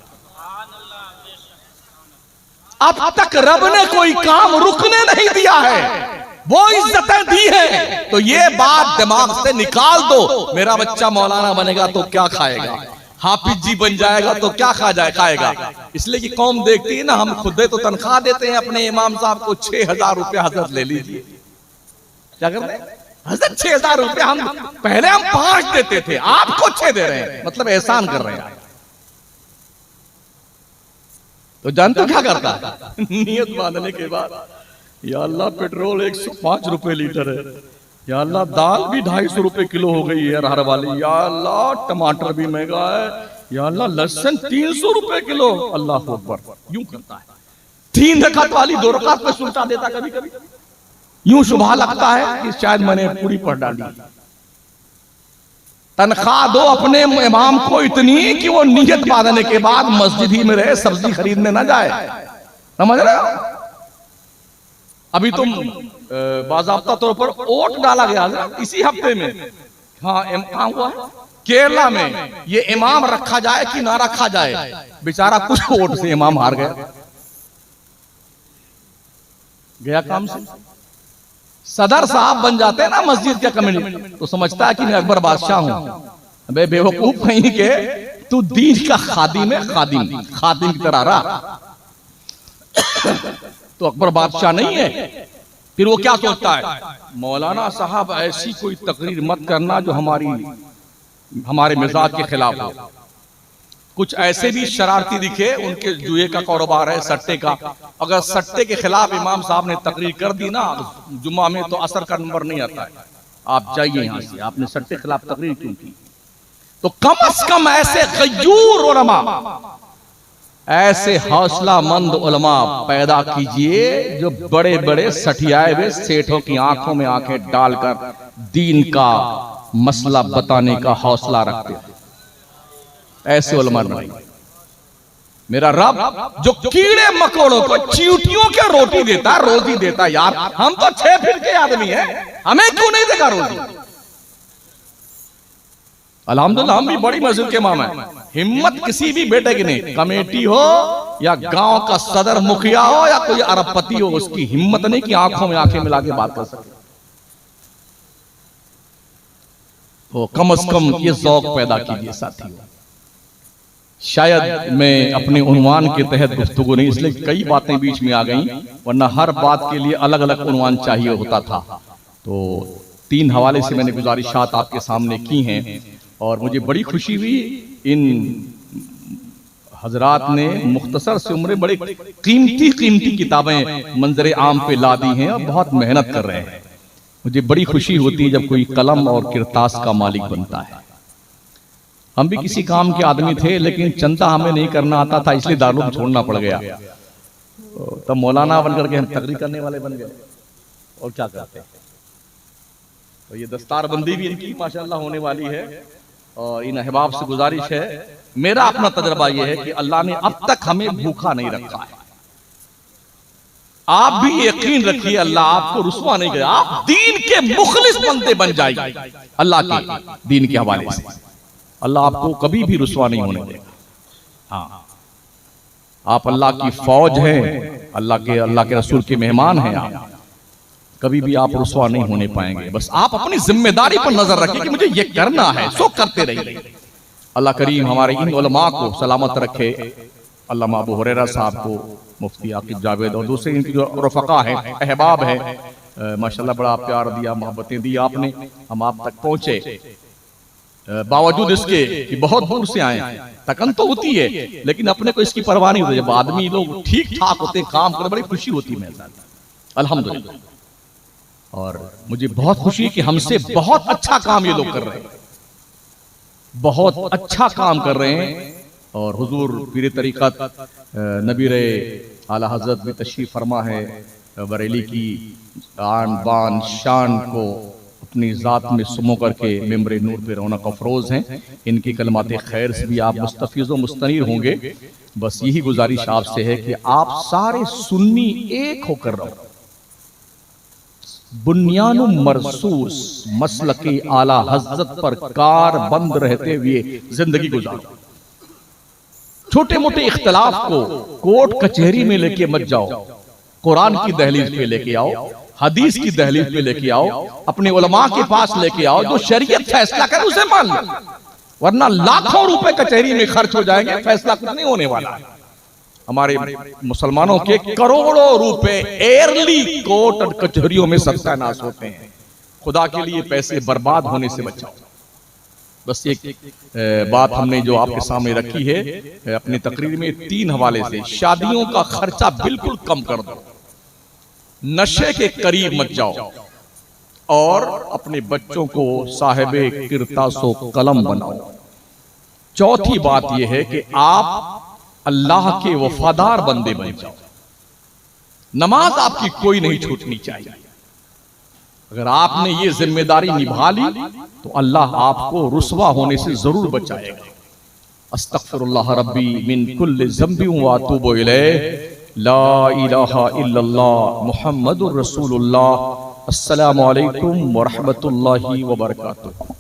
अब तक रब ने कोई काम रुकने नहीं दिया है, वो इज्जतें दी हैं। तो ये बात दिमाग से निकाल दो, मेरा बच्चा मौलाना बनेगा तो क्या खाएगा, हाफिज जी बन जाएगा तो क्या खाएगा। इसलिए कि कौम देखती है ना, हम खुद तो तनख्वाह देते हैं अपने इमाम साहब को 6000 रुपया, हजरत ले लीजिए। क्या करते हैं हजरत? 6000 रुपया हम पहले 5 देते थे, आपको 6 दे रहे हैं, मतलब एहसान कर रहे हैं। तो जानते हो क्या करता है? नियत बांधने के बाद, या अल्लाह पेट्रोल 105 रुपए लीटर है, या अल्लाह दाल भी 250 रुपए किलो हो गई है हर वाली, या अल्लाह टमाटर भी महंगा है, या अल्लाह लहसुन 300 रुपए किलो। अल्लाह अकबर। यूं करता है, 3 रकात वाली 2 रकात पे सुलटा देता कभी कभी। यूं शुभा लगता है कि शायद मैंने पूरी पढ़ डाली। तनख्वाह दो अपने इमाम को इतनी कि वो नियत बांधने के बाद मस्जिद ही में रहे, सब्जी खरीदने ना जाए। समझ रहे हो? अभी तुम बाज़ाब्ता तौर पर वोट डाला गया इसी हफ्ते में। हाँ, इमाम हुआ है केरला में, ये इमाम रखा जाए कि ना रखा जाए। बेचारा कुछ वोट से इमाम हार गया काम से। सदर साहब बन जाते हैं ना मस्जिद के कमेटी, तो समझता है कि मैं अकबर बादशाह हूं। अबे बेवकूफ कहीं के, तू दीन का खादिम है, खादिम की तरह रहा, तो अकबर बादशाह नहीं है। फिर वो क्या सोचता है, मौलाना साहब ऐसी कोई तकरीर मत करना जो हमारे मिजाज के खिलाफ हो। कुछ ऐसे भी शरारती दिखे, उनके जुए का कारोबार है, सट्टे का। अगर सट्टे के खिलाफ इमाम साहब ने तकरीर कर दी ना जुम्मा में, तो असर का नंबर नहीं आता है। आप जाइए यहां से, आपने सट्टे के खिलाफ तकरीर क्यों की? तो कम से कम ऐसे गयूर उलमा, ऐसे हौसलामंद उलमा पैदा कीजिए जो बड़े बड़े सठियाए हुए सेठों की आंखों में आंखें डालकर दीन का मसला बताने का हौसला रखते हैं। ऐसे उलमा नहीं। मेरा रब जो कीड़े मकोड़ों को चींटियों के रोटी देता, रोजी देता, यार हम तो 6 फीट के आदमी हैं, हमें क्यों नहीं देगा रोजी? अल्हम्दुलिल्लाह हम भी बड़ी मस्जिद के इमाम हैं। हिम्मत किसी भी बेटे की नहीं, कमेटी हो या गांव का सदर मुखिया हो या कोई अरबपति हो, उसकी हिम्मत नहीं कि आंखों में आंखें मिला के बात कर सके। तो कम से कम ये ज़ौक पैदा कीजिए साथियों। शायद मैं अपने उन्वान के तहत गुफ्तगू नहीं, इसलिए कई बातें बीच में आ गई, वरना हर बात के लिए अलग अलग उन्वान चाहिए होता था। तो 3 हवाले से मैंने गुजारिशात आपके सामने की हैं और मुझे बड़ी खुशी हुई। इन हजरात ने मुख्तसर से उम्र बड़े कीमती किताबें मंजर आम पे ला दी हैं और बहुत मेहनत कर रहे हैं। मुझे बड़ी खुशी होती है जब कोई कलम और किरतास का मालिक बनता है। हम भी किसी काम के आदमी थे, लेकिन चंदा हमें नहीं करना आता था, इसलिए दारुल छोड़ना पड़ गया। तब मौलाना बनकर के हम तकरीर करने वाले बन गए और क्या करते हैं। तो ये दस्तारबंदी भी इनकी माशाअल्लाह होने वाली है और इन अहबाब से गुजारिश है, मेरा अपना तजर्बा यह है कि अल्लाह ने अब तक हमें भूखा नहीं रखा है। आप भी यकीन रखिए अल्लाह आपको रुसवा नहीं करेगा। आप दीन के मुखलिस बंदे बन जाइए अल्लाह के दीन के हवाले से, अल्लाह आपको कभी भी रुसवा नहीं होने देगा। हाँ, आप अल्लाह की फौज हैं, अल्लाह के रसूल के मेहमान हैं, आप कभी भी आप रुसवा नहीं होने पाएंगे। बस आप अपनी जिम्मेदारी पर नजर रखिए कि मुझे ये करना है, सो करते रहिए। अल्लाह करीम हमारे इन उलमा को सलामत रखे। अल्लामा अबू हुरैरा साहब को, मुफ्ती आकिब जावेद और दूसरे इनके जो रफ़क़ा हैं, अहबाब हैं, माशाल्लाह बड़ा प्यार दिया, मोहब्बतें दी आपने, हम आप तक पहुंचे। बावजूद इसके कि बहुत दूर से आए, थकन तो होती है लेकिन अपने को इसकी परवाह नहीं होती। जब आदमी लोग ठीक ठाक होते, काम करते, बड़ी खुशी होती है मेरे साथ अल्हम्दुलिल्लाह। और मुझे बहुत खुशी है कि हमसे बहुत अच्छा काम ये लोग कर रहे हैं, बहुत अच्छा काम कर रहे हैं। और हुजूर पीर तरीक़त नबीर आला हज़रत भी तशरीफ़ फरमा है, बरेली की आन बान शान को अपनी ज़ात में सुमो करके मेंबर नूर पे रौनक अफरोज़ हैं। इनकी कलमाते खैर से भी आप मुस्तफ़ीज़ व मुस्तनीर होंगे। बस यही गुजारिश आपसे है कि आप सारे सुन्नी एक होकर रहो, बुनियानु मरसूस मसलके आला हज़रत पर कार बंद रहते हुए जिंदगी गुजारो। छोटे मोटे इख्तलाफ को कोर्ट कचहरी में लेके मत जाओ, कुरान की दहलीज पे लेके आओ, हदीस की दहलीज पे लेके आओ, अपने उलमा के पास लेके आओ, जो शरीयत फैसला करे उसे मान लो, वरना लाखों रुपए कचहरी में खर्च हो जाएंगे, फैसला कुछ नहीं होने वाला है। हमारे मुसलमानों के करोड़ों रुपए एयरली कोर्ट और कचहरियों में सत्यानाश होते हैं। खुदा के लिए पैसे बर्बाद होने से बचाओ। बस एक बात हमने जो आपके सामने रखी है अपनी तकरीर में 3 हवाले से, शादियों का खर्चा बिल्कुल कम कर दो, नशे के करीब मत जाओ और अपने बच्चों को साहिबे किरतासो कलम बनाओ। चौथी बात यह है कि आप अल्लाह के वफादार बंदे बन जाओ। नमाज आपकी कोई नहीं छूटनी चाहिए। अगर आपने ये जिम्मेदारी निभा ली तो अल्लाह आपको रुसवा होने से जरूर बचाएगा। अस्तगफिरुल्लाह रब्बी मिन कुल्लि ज़ंबि व अतूबु इलैह, ला इलाहा इल्लल्लाह मुहम्मदुर रसूलुल्लाह। अस्सलामु अलैकुम व रहमतुल्लाहि व बरकातुहू।